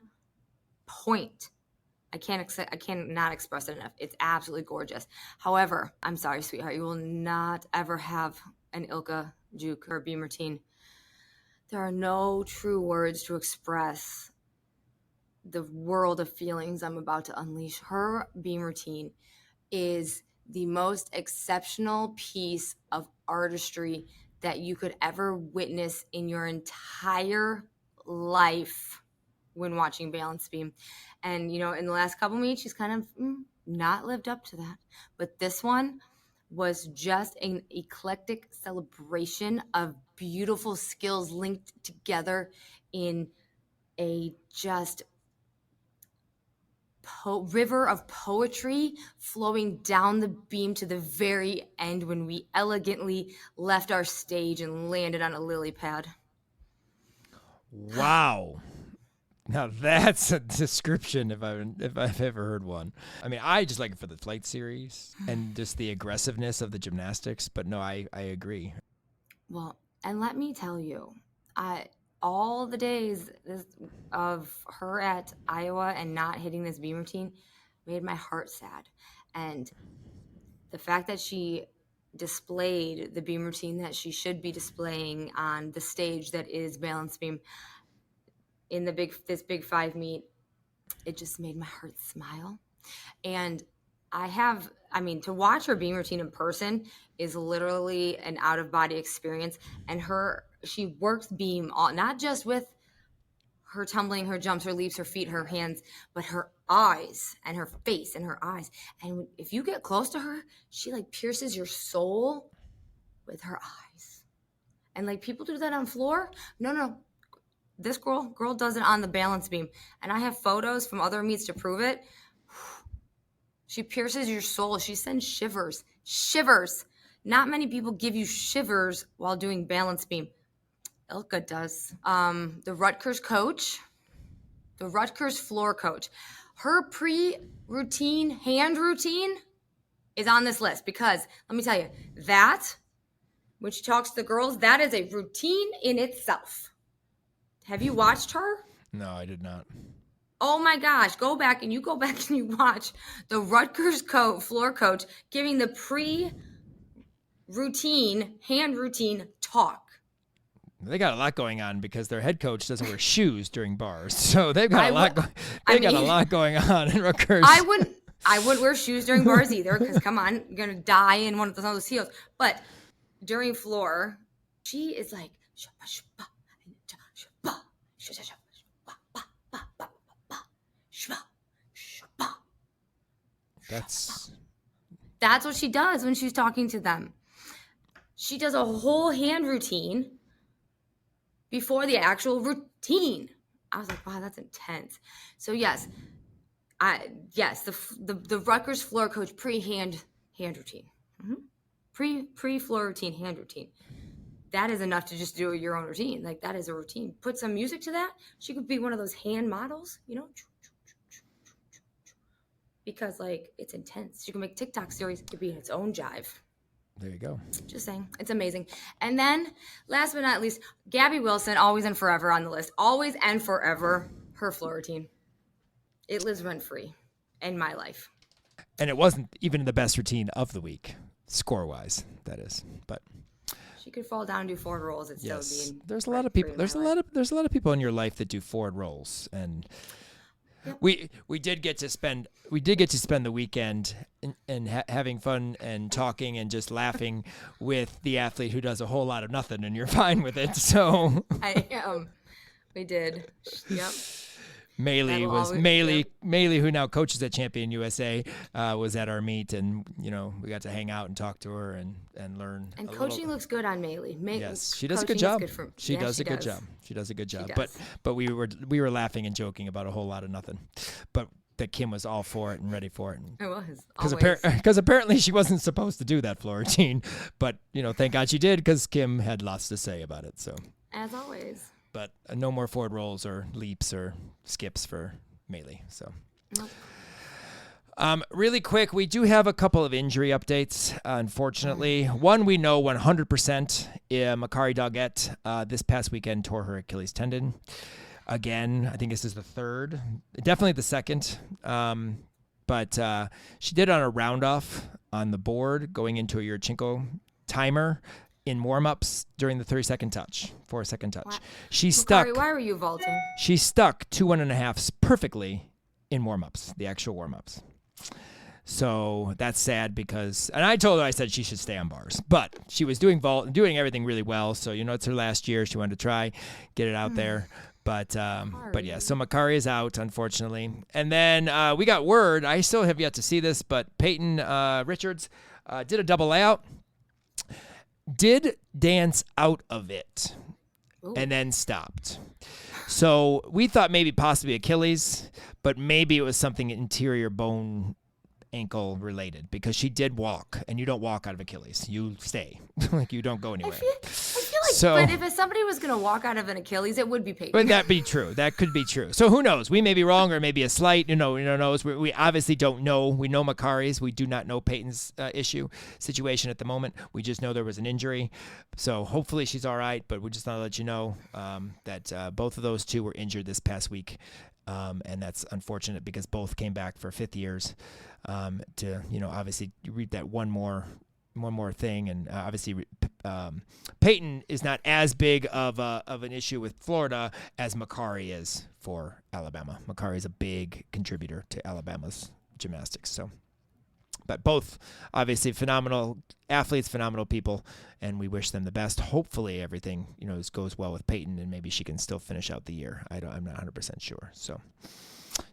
point. I cannot express it enough. It's absolutely gorgeous. However, I'm sorry, sweetheart, you will not ever have an Ilka juke or beam routine. There are no true words to express the world of feelings I'm about to unleash. Her beam routine is the most exceptional piece of artistry that you could ever witness in your entire life when watching balance beam. And, in the last couple meets, she's kind of not lived up to that. But this one was just an eclectic celebration of beautiful skills linked together in a just river of poetry flowing down the beam to the very end when we elegantly left our stage and landed on a lily pad. Wow. Now that's a description if I've ever heard one. I mean, I just like it for the flight series and just the aggressiveness of the gymnastics, but no, I agree. Well, and let me tell you, all the days of her at Iowa and not hitting this beam routine made my heart sad. And the fact that she displayed the beam routine that she should be displaying on the stage that is balance beam in this big 5 meet, it just made my heart smile. And to watch her beam routine in person is literally an out-of-body experience. And she works beam not just with her tumbling, her jumps, her leaps, her feet, her hands, but her eyes and her face and her eyes. And if you get close to her, she like pierces your soul with her eyes. And like people do that on floor. No. This girl does it on the balance beam. And I have photos from other meets to prove it. She pierces your soul. She sends shivers. Not many people give you shivers while doing balance beam. Ilka does. The Rutgers floor coach, her pre-routine hand routine is on this list because let me tell you, that when she talks to the girls, that is a routine in itself. Have you watched her? No, I did not. Oh my gosh, go back and you watch the Rutgers floor coach giving the pre-routine hand routine talk. They got a lot going on because their head coach doesn't wear shoes during bars. So they've got a lot going on in Rutgers. I wouldn't wear shoes during bars either because come on, you're going to die in one of those heels. But during floor, she is like That's what she does when she's talking to them. She does a whole hand routine before the actual routine. I was like, wow, that's intense. So yes, the Rutgers floor coach pre-hand routine. Mm-hmm. Pre-floor routine hand routine. That is enough to just do your own routine. Like that is a routine. Put some music to that. She could be one of those hand models, because like it's intense. You can make TikTok series to be its own jive. There you go. Just saying. It's amazing. And then last but not least, Gabby Wilson, always and forever on the list. Always and forever, her floor routine. It lives rent free in my life. And it wasn't even the best routine of the week, score-wise, that is. But she could fall down and do forward rolls. It's yes, still being there's a lot of people. There's a lot of people in your life that do forward rolls, and yep. we did get to spend the weekend having fun and talking and just laughing with the athlete who does a whole lot of nothing, and you're fine with it. So I am. We did. Yep. Maylee, who now coaches at Champion USA, was at our meet, and we got to hang out and talk to her and learn. And coaching looks good on Maylee. Yes, she does a good job. She does a good job. But we were laughing and joking about a whole lot of nothing, but that Kim was all for it and ready for it. I was because apparently she wasn't supposed to do that floor routine, but thank God she did because Kim had lots to say about it. So as always. But no more forward rolls or leaps or skips for Maylee. So, nope. Really quick, we do have a couple of injury updates. Unfortunately, one we know 100%. Makari Doggett this past weekend tore her Achilles tendon. Again, I think this is the third, definitely the second. But she did on a round off on the board going into a Yurchenko timer. In warm-ups during the 4-second touch. Wow. She Makari, stuck. Why were you vaulting? She stuck 2 1.5s perfectly in warm-ups, the actual warm-ups. So that's sad because, and I told her, I said she should stay on bars, but she was doing everything really well. So it's her last year. She wanted to try, get it out there. But yeah, so Makari is out, unfortunately. And then we got word. I still have yet to see this, but Peyton Richards did a double layout. Did dance out of it. Ooh. And then stopped. So we thought maybe possibly Achilles, but maybe it was something interior bone ankle related because she did walk, and you don't walk out of Achilles. You stay. Like you don't go anywhere. I feel like, but if somebody was going to walk out of an Achilles, it would be Peyton. Would that be true? That could be true. So who knows? We may be wrong or maybe a slight, knows. We obviously don't know. We know Makari's. We do not know Peyton's situation at the moment. We just know there was an injury. So hopefully she's all right, but we just want to let you know that both of those two were injured this past week. And that's unfortunate because both came back for fifth years to, obviously read that one more thing. And obviously Peyton is not as big of an issue with Florida as Makari is for Alabama. Makari is a big contributor to Alabama's gymnastics. So, but both obviously phenomenal athletes, phenomenal people, and we wish them the best. Hopefully everything, goes well with Peyton and maybe she can still finish out the year. I'm not 100% sure. So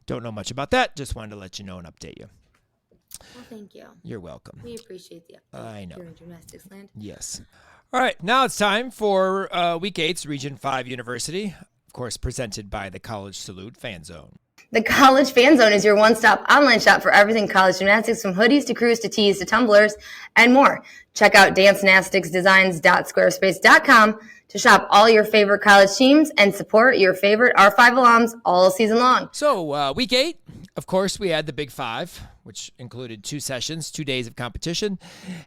don't know much about that. Just wanted to let you know and update you. Well, thank you. You're welcome. We appreciate the update. I know. Here in Gymnastics Land. Yes. All right. Now it's time for Week 8's Region 5 University, of course, presented by the College Salute Fan Zone. The College Fan Zone is your one-stop online shop for everything college gymnastics, from hoodies to crews to tees to tumblers and more. Check out dancegymnasticsdesigns.squarespace.com to shop all your favorite college teams and support your favorite R5 alums all season long. So Week 8, of course, we had the Big 5, which included 2 sessions, 2 days of competition,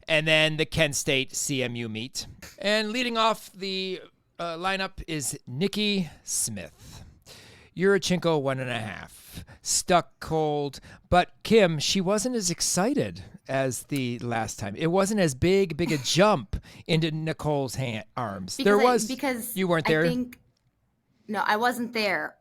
and then the Kent State CMU meet. And leading off the lineup is Nikki Smith. Yurchenko 1.5. Stuck cold. But Kim, she wasn't as excited as the last time. It wasn't as big a jump into Nicole's arms. Because you weren't there? No, I wasn't there.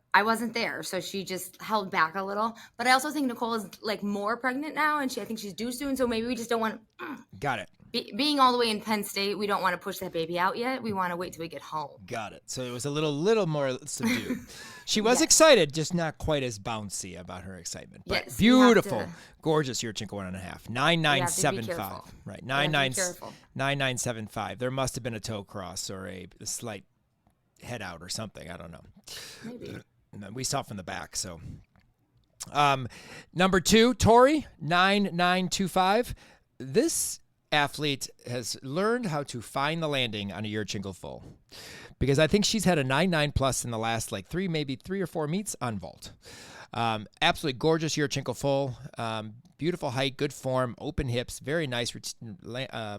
So she just held back a little. But I also think Nicole is more pregnant now, and I think she's due soon. So maybe we just don't want to. Got it. Being all the way in Penn State, we don't want to push that baby out yet. We want to wait till we get home. Got it. So it was a little more subdued. She was excited, just not quite as bouncy about her excitement. But yes, beautiful, gorgeous Yurchenko 1.5. 9.975. Right. 9.975. There must have been a toe cross or a slight head out or something. I don't know. Maybe. We saw from the back. So, number 2, Tori 9.925. This athlete has learned how to find the landing on a Yurchenko full, because I think she's had a 9.9 plus in the last 3 or 4 meets on vault. Absolutely gorgeous Yurchenko full. Beautiful height, good form, open hips, very nice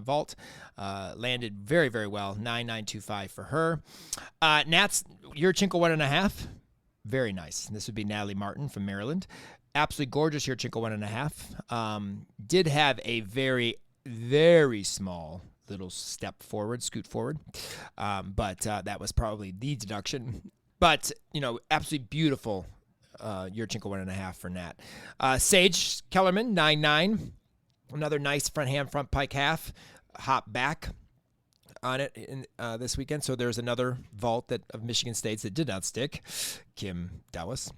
vault. Landed very, very well. 9.925 for her. Nat's Yurchenko 1.5. Very nice. This would be Natalie Martin from Maryland. Absolutely gorgeous Yurchenko 1.5. Did have a very, very small little step forward, scoot forward. But that was probably the deduction. But, absolutely beautiful Yurchenko 1.5 for Nat. Sage Kellerman, 9.9. Another nice front hand, front pike half. Hop back on it in this weekend. So there's another vault of Michigan State's that did not stick. Kim Dawes.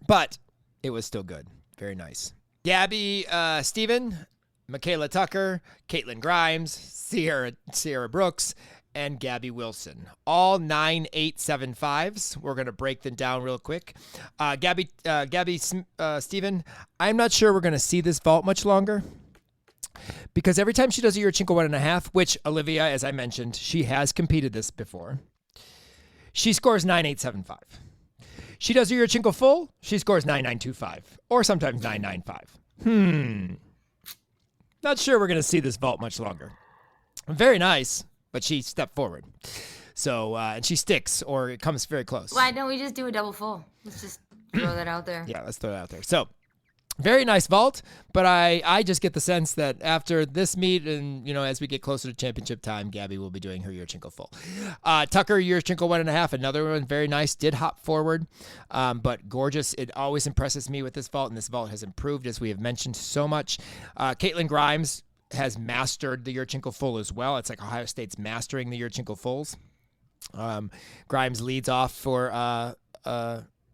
But it was still good. Very nice. Gabby Steven, Michaela Tucker, Caitlin Grimes, Sierra Brooks, and Gabby Wilson. All 9.875s. We're going to break them down real quick. Gabby Steven, I'm not sure we're going to see this vault much longer because every time she does a Yurchenko 1.5, which Olivia, as I mentioned, she has competed this before, she scores 9.875. She does a Yurchenko full, she scores 9.925 or sometimes 9.95. Not sure we're going to see this vault much longer. Very nice. But she stepped forward. So, and she sticks, or it comes very close. Why don't we just do a double full? Let's just throw that out there. Yeah, let's throw that out there. So, very nice vault, but I just get the sense that after this meet and, as we get closer to championship time, Gabby will be doing her Yurchenko full. Tucker, Yurchenko 1.5, another one, very nice, did hop forward, but gorgeous. It always impresses me with this vault, and this vault has improved, as we have mentioned so much. Caitlin Grimes has mastered the Yurchenko full as well. It's like Ohio State's mastering the Yurchenko fulls. Grimes leads off for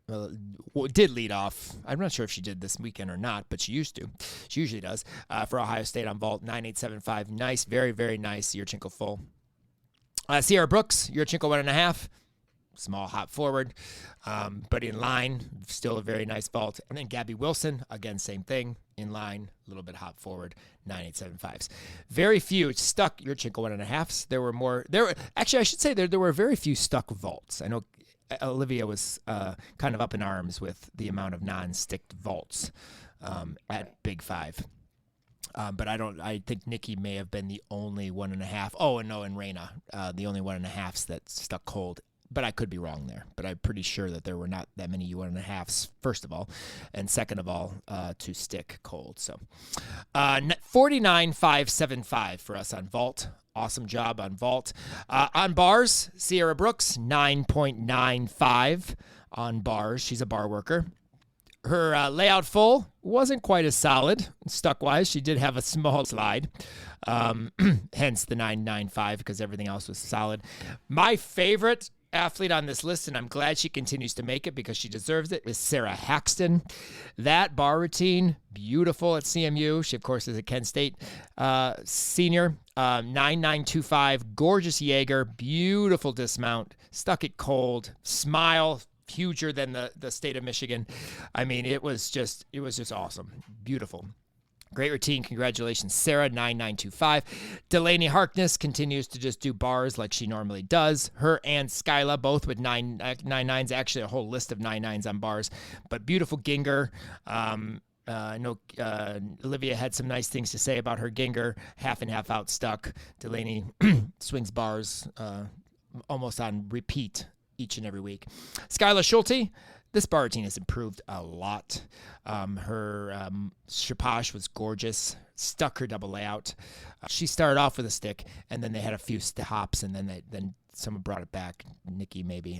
did lead off. I'm not sure if she did this weekend or not, but she used to. She usually does for Ohio State on vault. 9.875. Nice, very, very nice Yurchenko full. Sierra Brooks, Yurchenko 1.5. Small hop forward, but in line, still a very nice vault. And then Gabby Wilson, again, same thing, in line, a little bit hop forward, 9.875s. Very few stuck Yurchenko 1.5s. There were actually, I should say there were very few stuck vaults. I know Olivia was kind of up in arms with the amount of non-sticked vaults at Big Five. But I think Nikki may have been the only 1.5. Oh, and no, and Raina, the only 1.5s that stuck cold. But I could be wrong there. But I'm pretty sure that there were not that many 1.5s, first of all. And second of all, to stick cold. So 49.575 for us on vault. Awesome job on vault. On bars, Sierra Brooks, 9.95 on bars. She's a bar worker. Her layout full wasn't quite as solid, stuck-wise. She did have a small slide, hence the 9.95 because everything else was solid. My favorite athlete on this list, and I'm glad she continues to make it because she deserves it, is Sarah Haxton. That bar routine, beautiful at CMU. She, of course, is a Kent State senior. 9.925, gorgeous Jaeger, beautiful dismount, stuck it cold, smile, huger than the state of Michigan. I mean, it was just awesome. Beautiful. Great routine. Congratulations, Sarah, 9.925. Delaney Harkness continues to just do bars like she normally does. Her and Skyla, both with 9.9s. Actually, a whole list of 9.9s on bars. But beautiful Ginger. I know Olivia had some nice things to say about her Ginger. Half and half out stuck. Delaney swings bars almost on repeat each and every week. Skyla Schulte, this bar routine has improved a lot. Her Shapash was gorgeous, stuck her double layout. She started off with a stick, and then they had a few hops, and then someone brought it back. Nikki maybe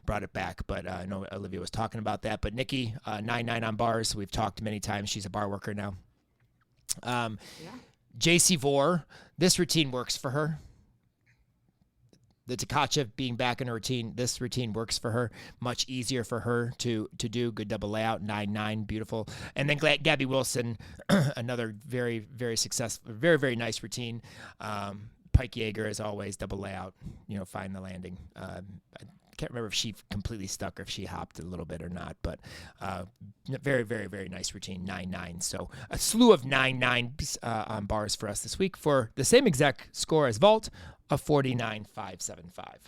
brought it back, but I know Olivia was talking about that. But Nikki, 9.9 on bars. We've talked many times. She's a bar worker now. JC Vore, this routine works for her. The Tkachev being back in her routine, this routine works for her. Much easier for her to do. Good double layout, 9.9, beautiful. And then Gabby Wilson, another very, very successful, very, very nice routine. Pike Jaeger, as always, double layout, find the landing. I can't remember if she completely stuck or if she hopped a little bit or not, but very, very, very nice routine, 9.9. So a slew of 9.9s on bars for us this week for the same exact score as vault, of 49.575.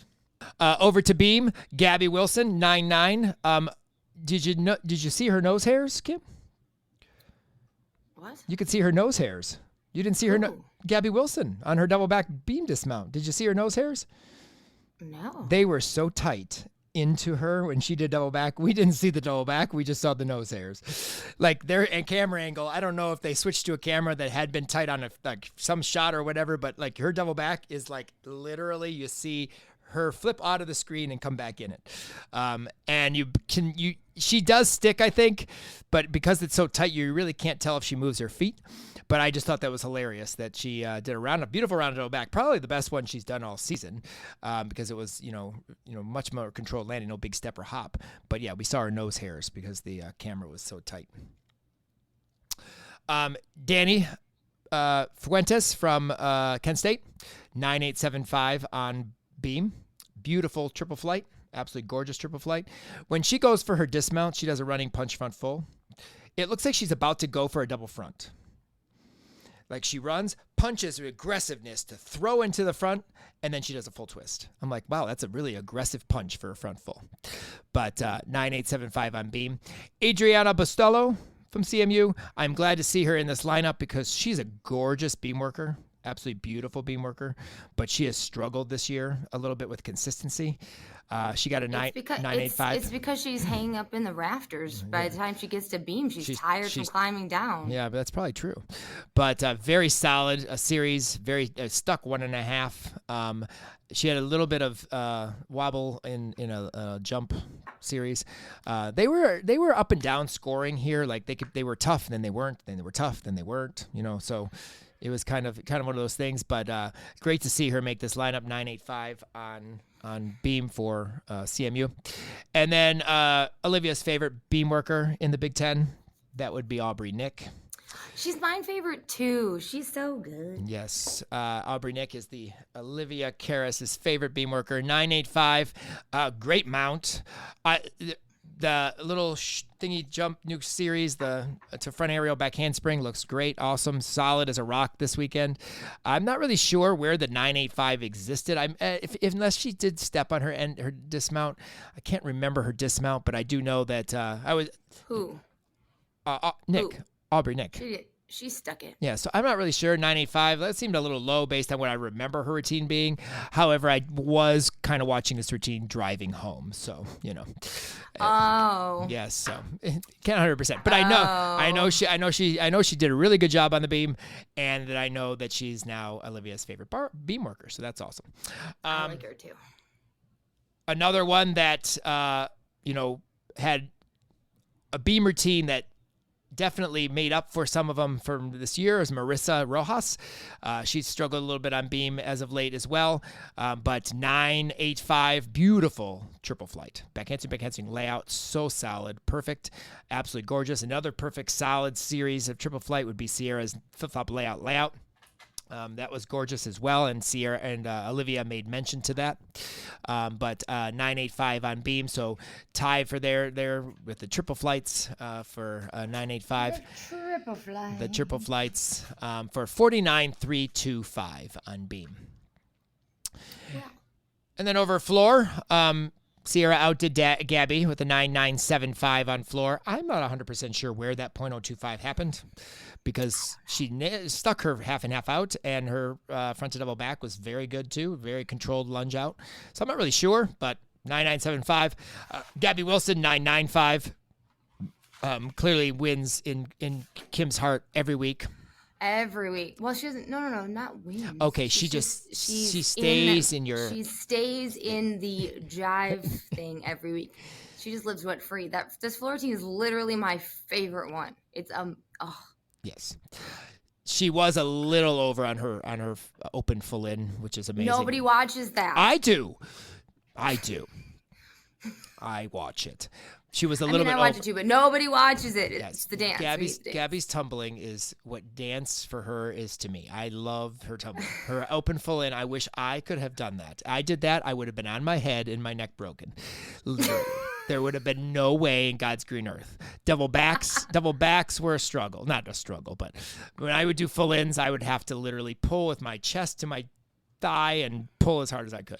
Over to beam, Gabby Wilson, 9.9. Did you see her nose hairs, Kim? What? You could see her nose hairs. You didn't see her Gabby Wilson on her double back beam dismount. Did you see her nose hairs? No. They were so tight into her when she did double back. We didn't see the double back. We just saw the nose hairs. Like their camera angle, I don't know if they switched to a camera that had been tight on some shot or whatever, but like her double back is like literally you see her flip out of the screen and come back in it. And she does stick, I think, but because it's so tight, you really can't tell if she moves her feet. But I just thought that was hilarious that she did a beautiful round double back, probably the best one she's done all season, because it was much more controlled landing, no big step or hop. But yeah, we saw her nose hairs because the camera was so tight. Danny Fuentes from Kent State, 9875 on beam, beautiful triple flight, absolutely gorgeous triple flight. When she goes for her dismount, she does a running punch front full. It looks like she's about to go for a double front. Like she runs, punches with aggressiveness to throw into the front, and then she does a full twist. I'm like, wow, that's a really aggressive punch for a front full. But 9875 on beam. Adriana Bustelo from CMU. I'm glad to see her in this lineup because she's a gorgeous beam worker. Absolutely beautiful beam worker, but she has struggled this year a little bit with consistency. She got a 985. It's because she's hanging up in the rafters. By the time she gets to beam, she's tired from climbing down. Yeah, but that's probably true. But very solid series, very stuck 1.5. She had a little bit of wobble in a jump series. They were up and down scoring here. Like they were tough, then they weren't. Then they were tough, then they weren't. So. It was kind of one of those things, but great to see her make this lineup 985 on beam for CMU. And then Olivia's favorite beam worker in the Big Ten, that would be Aubrey Nick. She's my favorite too. She's so good. Yes, Aubrey Nick is the Olivia Karras' favorite beam worker. 985, great mount. The little thingy jump nuke series, to front aerial back handspring looks great, awesome, solid as a rock this weekend. I'm not really sure where the 985 existed. Unless she did step on her dismount. I can't remember her dismount, but I do know that Who? Nick. Who? Aubrey Nick. She stuck it. Yeah, so I'm not really sure. 985, that seemed a little low based on what I remember her routine being. However, I was kind of watching this routine driving home, so Oh. Yes, so can't 100%, but I know she did a really good job on the beam, and that I know that she's now Olivia's favorite beam worker. So that's awesome. I like her too. Another one that had a beam routine that definitely made up for some of them from this year is Marissa Rojas. She's struggled a little bit on beam as of late as well, but 985, beautiful triple flight. Backhandspring layout, so solid, perfect, absolutely gorgeous. Another perfect solid series of triple flight would be Sierra's flip-flop layout. That was gorgeous as well, and Sierra and Olivia made mention to that. But 985 on beam, so tie for there with the triple flights for 985. The triple flights for 49.325 on beam. Yeah. And then over floor, Sierra outdid Gabby with a 9.975 on floor. I'm not 100% sure where that .025 happened, because she stuck her half and half out, and her front to double back was very good too, very controlled lunge out. So I'm not really sure, but 9.975. Gabby Wilson, 9.95. Clearly wins in Kim's heart every week. Every week. Well, she doesn't. No, not wins. Okay, she stays in your. She stays in the jive thing every week. She just lives rent free. This floor routine is literally my favorite one. It's Yes, she was a little over on her open full in, which is amazing. Nobody watches that. I do. I watch it. She was a little bit. I watch it too, but nobody watches it. It's yes. the dance. Gabby's tumbling is what dance for her is to me. I love her tumbling. Her open full in. I wish I could have done that. I did that. I would have been on my head and my neck broken. Literally. There would have been no way in God's green earth. Double backs were a struggle. Not a struggle, but when I would do full ins, I would have to literally pull with my chest to my thigh and pull as hard as I could.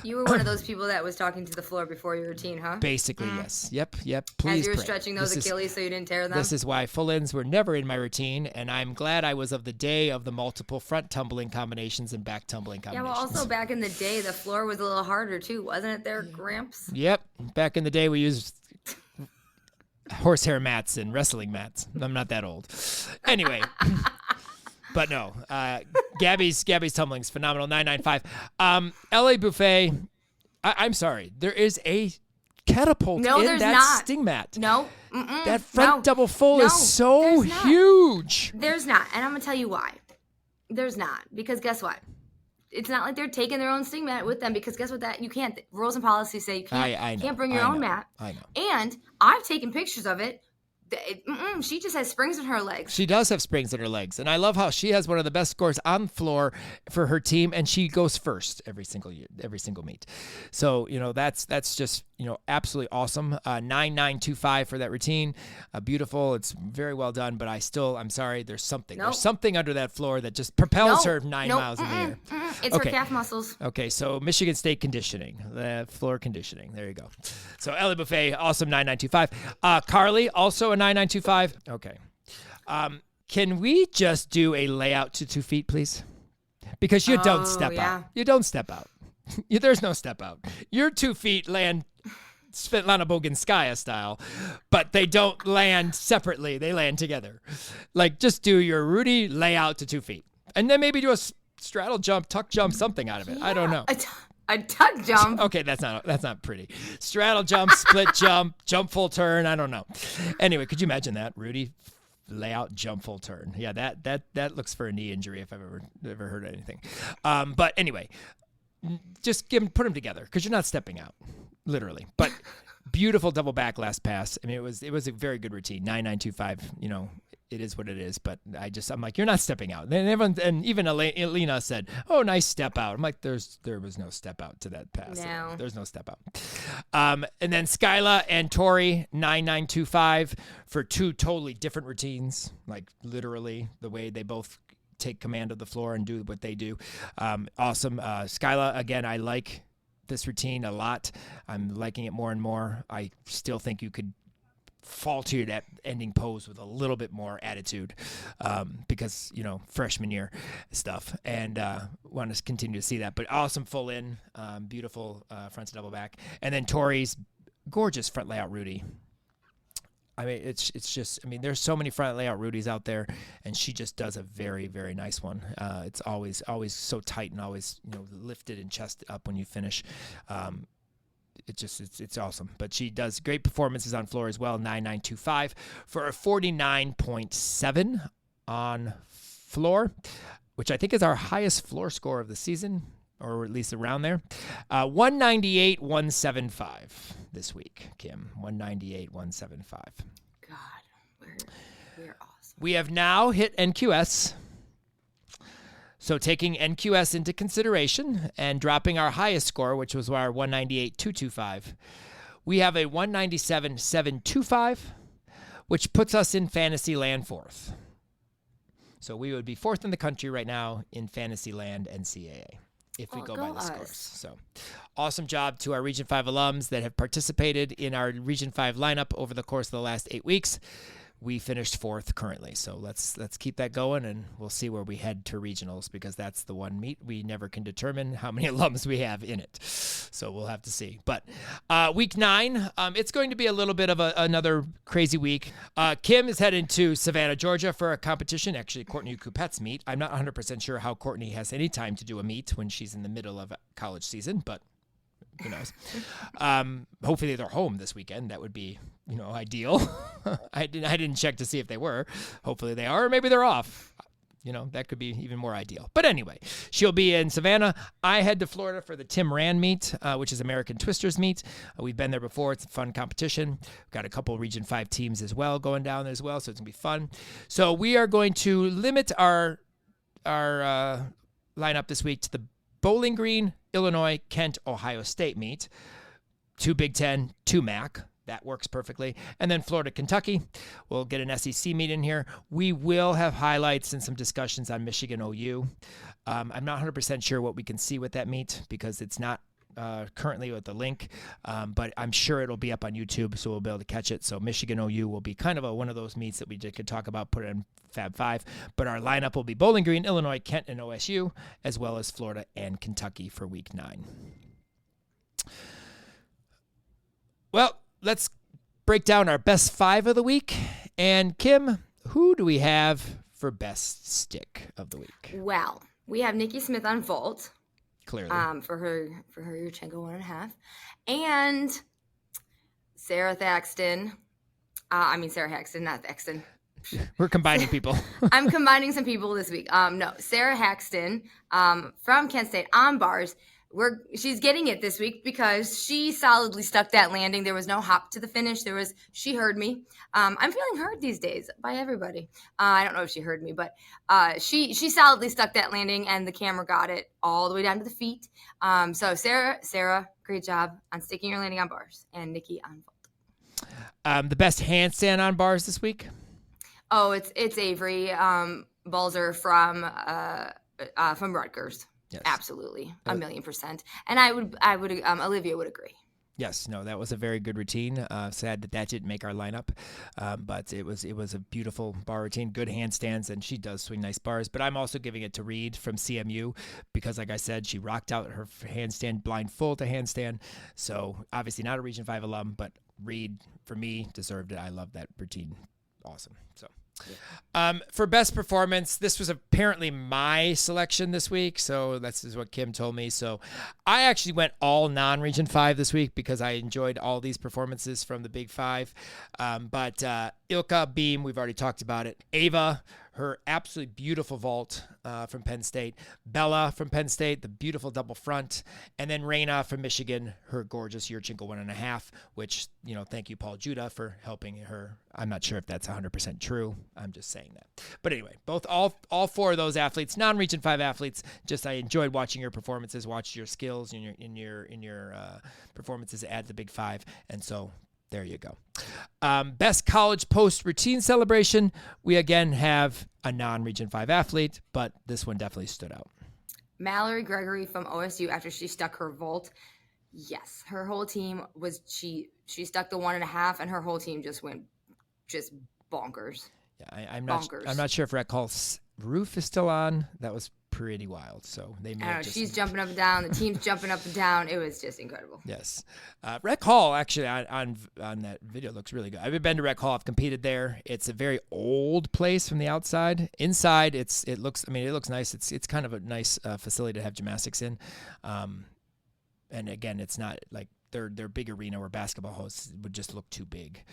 You were one of those people that was talking to the floor before your routine, huh? Basically, yes. Yep. Please As you were pray. stretching those Achilles so you didn't tear them? This is why full-ins were never in my routine, and I'm glad I was of the day of the multiple front tumbling combinations and back tumbling Yeah, combinations. well, also back in the day, the floor was a little harder, too. Wasn't it there, Gramps? Yep. Back in the day, we used horsehair mats and wrestling mats. I'm not that old. Anyway. But no, Gabby's tumbling's phenomenal. 995. LA Buffet. I'm sorry. There is a catapult in that sting mat. No. That front double full is so huge. There's not. And I'm going to tell you why. There's not. Because guess what? It's not like they're taking their own sting mat with them, because guess what? That you can't. Rules and policies say you can't bring your own mat. I know. And I've taken pictures of it. She just has springs in her legs. She does have springs in her legs. And I love how she has one of the best scores on the floor for her team, and she goes first every single meet. So, that's just, absolutely awesome. 9925 for that routine. Beautiful. It's very well done, but I'm sorry. There's something. Nope. There's something under that floor that just propels her 9 miles in the air. It's her calf muscles. Okay, so Michigan State conditioning, floor conditioning. There you go. So Ellie Buffet, awesome 9925. Carly, also a 9925. Okay. Can we just do a layout to 2 feet, please? Because you don't step out. You don't step out. There's no step out. Your 2 feet land Svetlana Boginskaya style, but they don't land separately. They land together. Like, just do your Rudy layout to 2 feet. And then maybe do a straddle jump, tuck jump, something out of it. I don't know. A tuck jump. Okay, that's not pretty. Straddle jump, split jump, jump full turn. I don't know. Anyway, could you imagine that, Rudy? Layout, jump full turn. Yeah, that looks for a knee injury if I've ever heard anything. But anyway, just put them together, because you're not stepping out, literally. But beautiful double back last pass. I mean, it was a very good routine. 9925. It is what it is, but I'm like, you're not stepping out. And even Elena said, "Oh, nice step out." I'm like, there was no step out to that pass. No. There's no step out. And then Skyla and Tori, 9925 for 2 totally different routines, like literally the way they both take command of the floor and do what they do. Awesome. Skyla, again, I like this routine a lot. I'm liking it more and more. I still think you could falter that ending pose with a little bit more attitude, because freshman year stuff, and want to continue to see that. But awesome full in, beautiful front to double back, and then Tori's gorgeous front layout Rudy. I mean, it's just, there's so many front layout Rudies out there, and she just does a very, very nice one. It's always so tight and always lifted and chest up when you finish. It's awesome. But she does great performances on floor as well. 9925 for a 49.7 on floor, which I think is our highest floor score of the season, or at least around there. 198.175 this week, Kim. 198.175. God, we're awesome. We have now hit NQS. So taking NQS into consideration and dropping our highest score, which was our 198.225, we have a 197.725, which puts us in fantasy land 4th. So we would be 4th in the country right now in fantasy land NCAA if we go by the scores. So awesome job to our Region 5 alums that have participated in our Region 5 lineup over the course of the last 8 weeks. We finished 4th currently, so let's keep that going, and we'll see where we head to regionals, because that's the one meet we never can determine how many alums we have in it. So we'll have to see. But week 9, it's going to be a little bit of another crazy week. Kim is heading to Savannah, Georgia for a competition. Actually, Courtney Coupette's meet. I'm not 100% sure how Courtney has any time to do a meet when she's in the middle of a college season, but who knows? Hopefully they're home this weekend. That would be, ideal. I didn't check to see if they were. Hopefully they are, or maybe they're off. That could be even more ideal. But anyway, she'll be in Savannah. I head to Florida for the Tim Rand meet, which is American Twisters meet. We've been there before. It's a fun competition. We've got a couple Region 5 teams as well going down there as well, so it's going to be fun. So we are going to limit our lineup this week to the Bowling Green, Illinois, Kent, Ohio State meet. 2 Big Ten, 2 MAC. that works perfectly. And then Florida, Kentucky. We'll get an SEC meet in here. We will have highlights and some discussions on Michigan OU. I'm not 100% sure what we can see with that meet because it's not currently with the link, but I'm sure it'll be up on YouTube, so we'll be able to catch it. So Michigan OU will be kind of one of those meets that we could talk about, put it in Fab 5. But our lineup will be Bowling Green, Illinois, Kent, and OSU, as well as Florida and Kentucky for Week 9. Well, let's break down our best 5 of the week. And Kim, who do we have for best stick of the week? Well, we have Nikki Smith on vault. Clearly. For her Yurchenko 1.5. And Sarah Thaxton. Sarah Haxton, not Thaxton. We're combining people. I'm combining some people this week. No, Sarah Haxton from Kent State on bars. She's getting it this week because she solidly stuck that landing. There was no hop to the finish. She heard me. I'm feeling heard these days by everybody. I don't know if she heard me, but she solidly stuck that landing, and the camera got it all the way down to the feet. So Sarah, great job on sticking your landing on bars, and Nikki on vault. The best handstand on bars this week? Oh, it's Avery Balzer from Rutgers. Yes. Absolutely, 1,000,000%. And I would Olivia would agree. Yes, no, that was a very good routine. Sad that didn't make our lineup, but it was a beautiful bar routine, good handstands, and she does swing nice bars. But I'm also giving it to Reed from CMU because, like I said, she rocked out her handstand blind full to handstand. So obviously not a Region 5 alum, but Reed, for me, deserved it. I love that routine. Awesome. So. For best performance, this was apparently my selection this week, so this is what Kim told me. So I actually went all non-Region 5 this week because I enjoyed all these performances from the Big 5. But Ilka Beam, we've already talked about it. Ava, her absolutely beautiful vault from Penn State. Bella from Penn State, the beautiful double front. And then Raina from Michigan, her gorgeous Yurchenko 1.5, which, thank you, Paul Judah, for helping her. I'm not sure if that's 100% true. I'm just saying that. But anyway, all 4 of those athletes, non-Region 5 athletes, I enjoyed watching your performances, watch your skills in your performances at the Big 5. And so there you go. Best college post routine celebration. We again have a non-Region 5 athlete, but this one definitely stood out. Mallory Gregory from OSU after she stuck her vault. Yes, her whole team she stuck the 1.5, and her whole team just went bonkers. Yeah, I'm not sure if Rec Hall's roof is still on. That was pretty wild. So they may she's jumping up and down. The team's jumping up and down. It was just incredible. Yes. Rec Hall actually on that video looks really good. I've been to Rec Hall. I've competed there. It's a very old place from the outside. Inside, it looks nice. It's kind of a nice facility to have gymnastics in. And again, it's not like their big arena where basketball hosts would just look too big.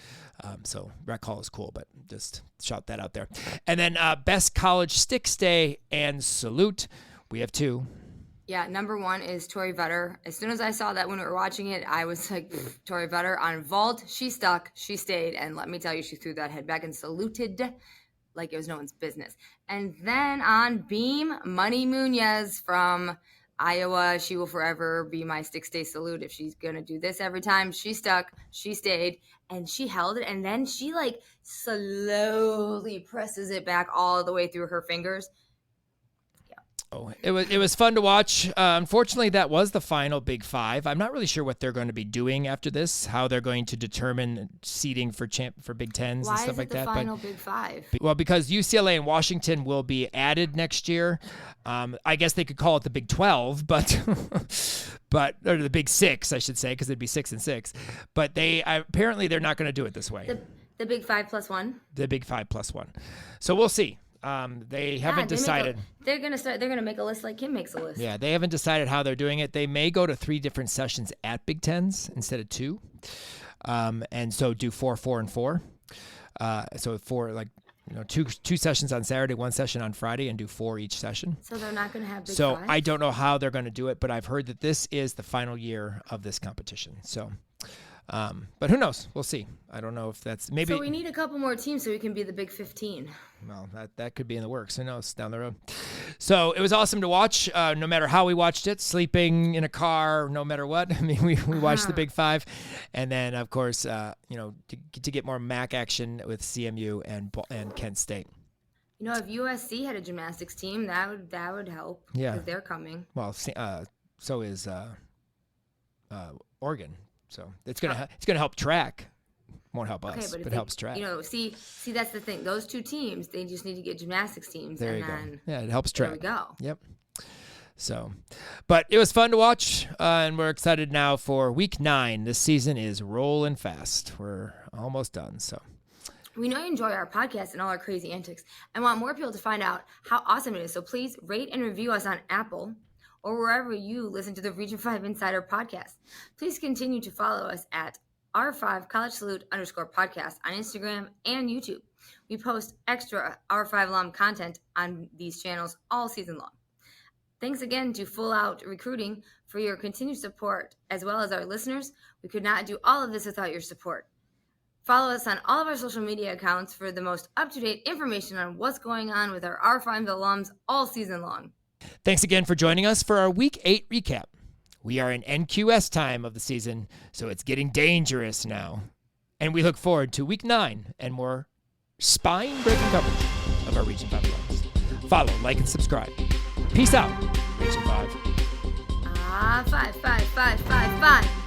So Rec Hall is cool, but just shout that out there. And then best college stick stay and salute. We have 2. Yeah, number 1 is Tori Vetter. As soon as I saw that when we were watching it, I was like, Tori Vetter on vault. She stuck, she stayed, and let me tell you, she threw that head back and saluted like it was no one's business. And then on beam, Money Munoz from Iowa. She will forever be my stick stay salute. If she's going to do this every time, she stuck, she stayed, and she held it. And then she slowly presses it back all the way through her fingers. Oh, it was fun to watch. Unfortunately, that was the final Big 5. I'm not really sure what they're going to be doing after this, how they're going to determine seeding for Big 10s and stuff like that. Why is it the final Big 5? Well, because UCLA and Washington will be added next year. I guess they could call it the Big 12, but or the Big 6, I should say, because it'd be 6 and 6. But apparently they're not going to do it this way. The Big 5 plus 1. The Big 5 plus 1. So we'll see. They haven't decided. They're gonna make a list like Kim makes a list. Yeah, they haven't decided how they're doing it. They may go to 3 different sessions at Big 10s instead of 2, and so do 4, 4, and 4. So 4 2 sessions on Saturday, 1 session on Friday, and do 4 each session. So they're not gonna have Big 5? So I don't know how they're going to do it, but I've heard that this is the final year of this competition. So. But who knows? We'll see. I don't know if that's maybe. So we need a couple more teams so we can be the Big 15. Well, that could be in the works. Who knows down the road? So it was awesome to watch, no matter how we watched it, sleeping in a car, no matter what. I mean, we watched the Big Five. And then, of course, to get more MAC action with CMU and Kent State. If USC had a gymnastics team, that would help. Yeah. Because they're coming. Well, so is Oregon. So it's gonna help track. Won't help us, but it helps track. See, that's the thing. Those two teams, they just need to get gymnastics teams. There you go. Yeah, it helps track. There we go. Yep. So, but it was fun to watch, and we're excited now for week 9. This season is rolling fast. We're almost done. So. We know you enjoy our podcast and all our crazy antics and want more people to find out how awesome it is. So please rate and review us on Apple or wherever you listen to the Region 5 Insider podcast. Please continue to follow us at R5 College Salute _podcast on Instagram and YouTube. We post extra R5 alum content on these channels all season long. Thanks again to Full Out Recruiting for your continued support, as well as our listeners. We could not do all of this without your support. Follow us on all of our social media accounts for the most up-to-date information on what's going on with our R5 alums all season long. Thanks again for joining us for our Week 8 recap. We are in NQS time of the season, so it's getting dangerous now. And we look forward to Week 9 and more spine-breaking coverage of our Region 5 alums. Follow, like, and subscribe. Peace out, Region 5. 5, 5, 5, 5, 5.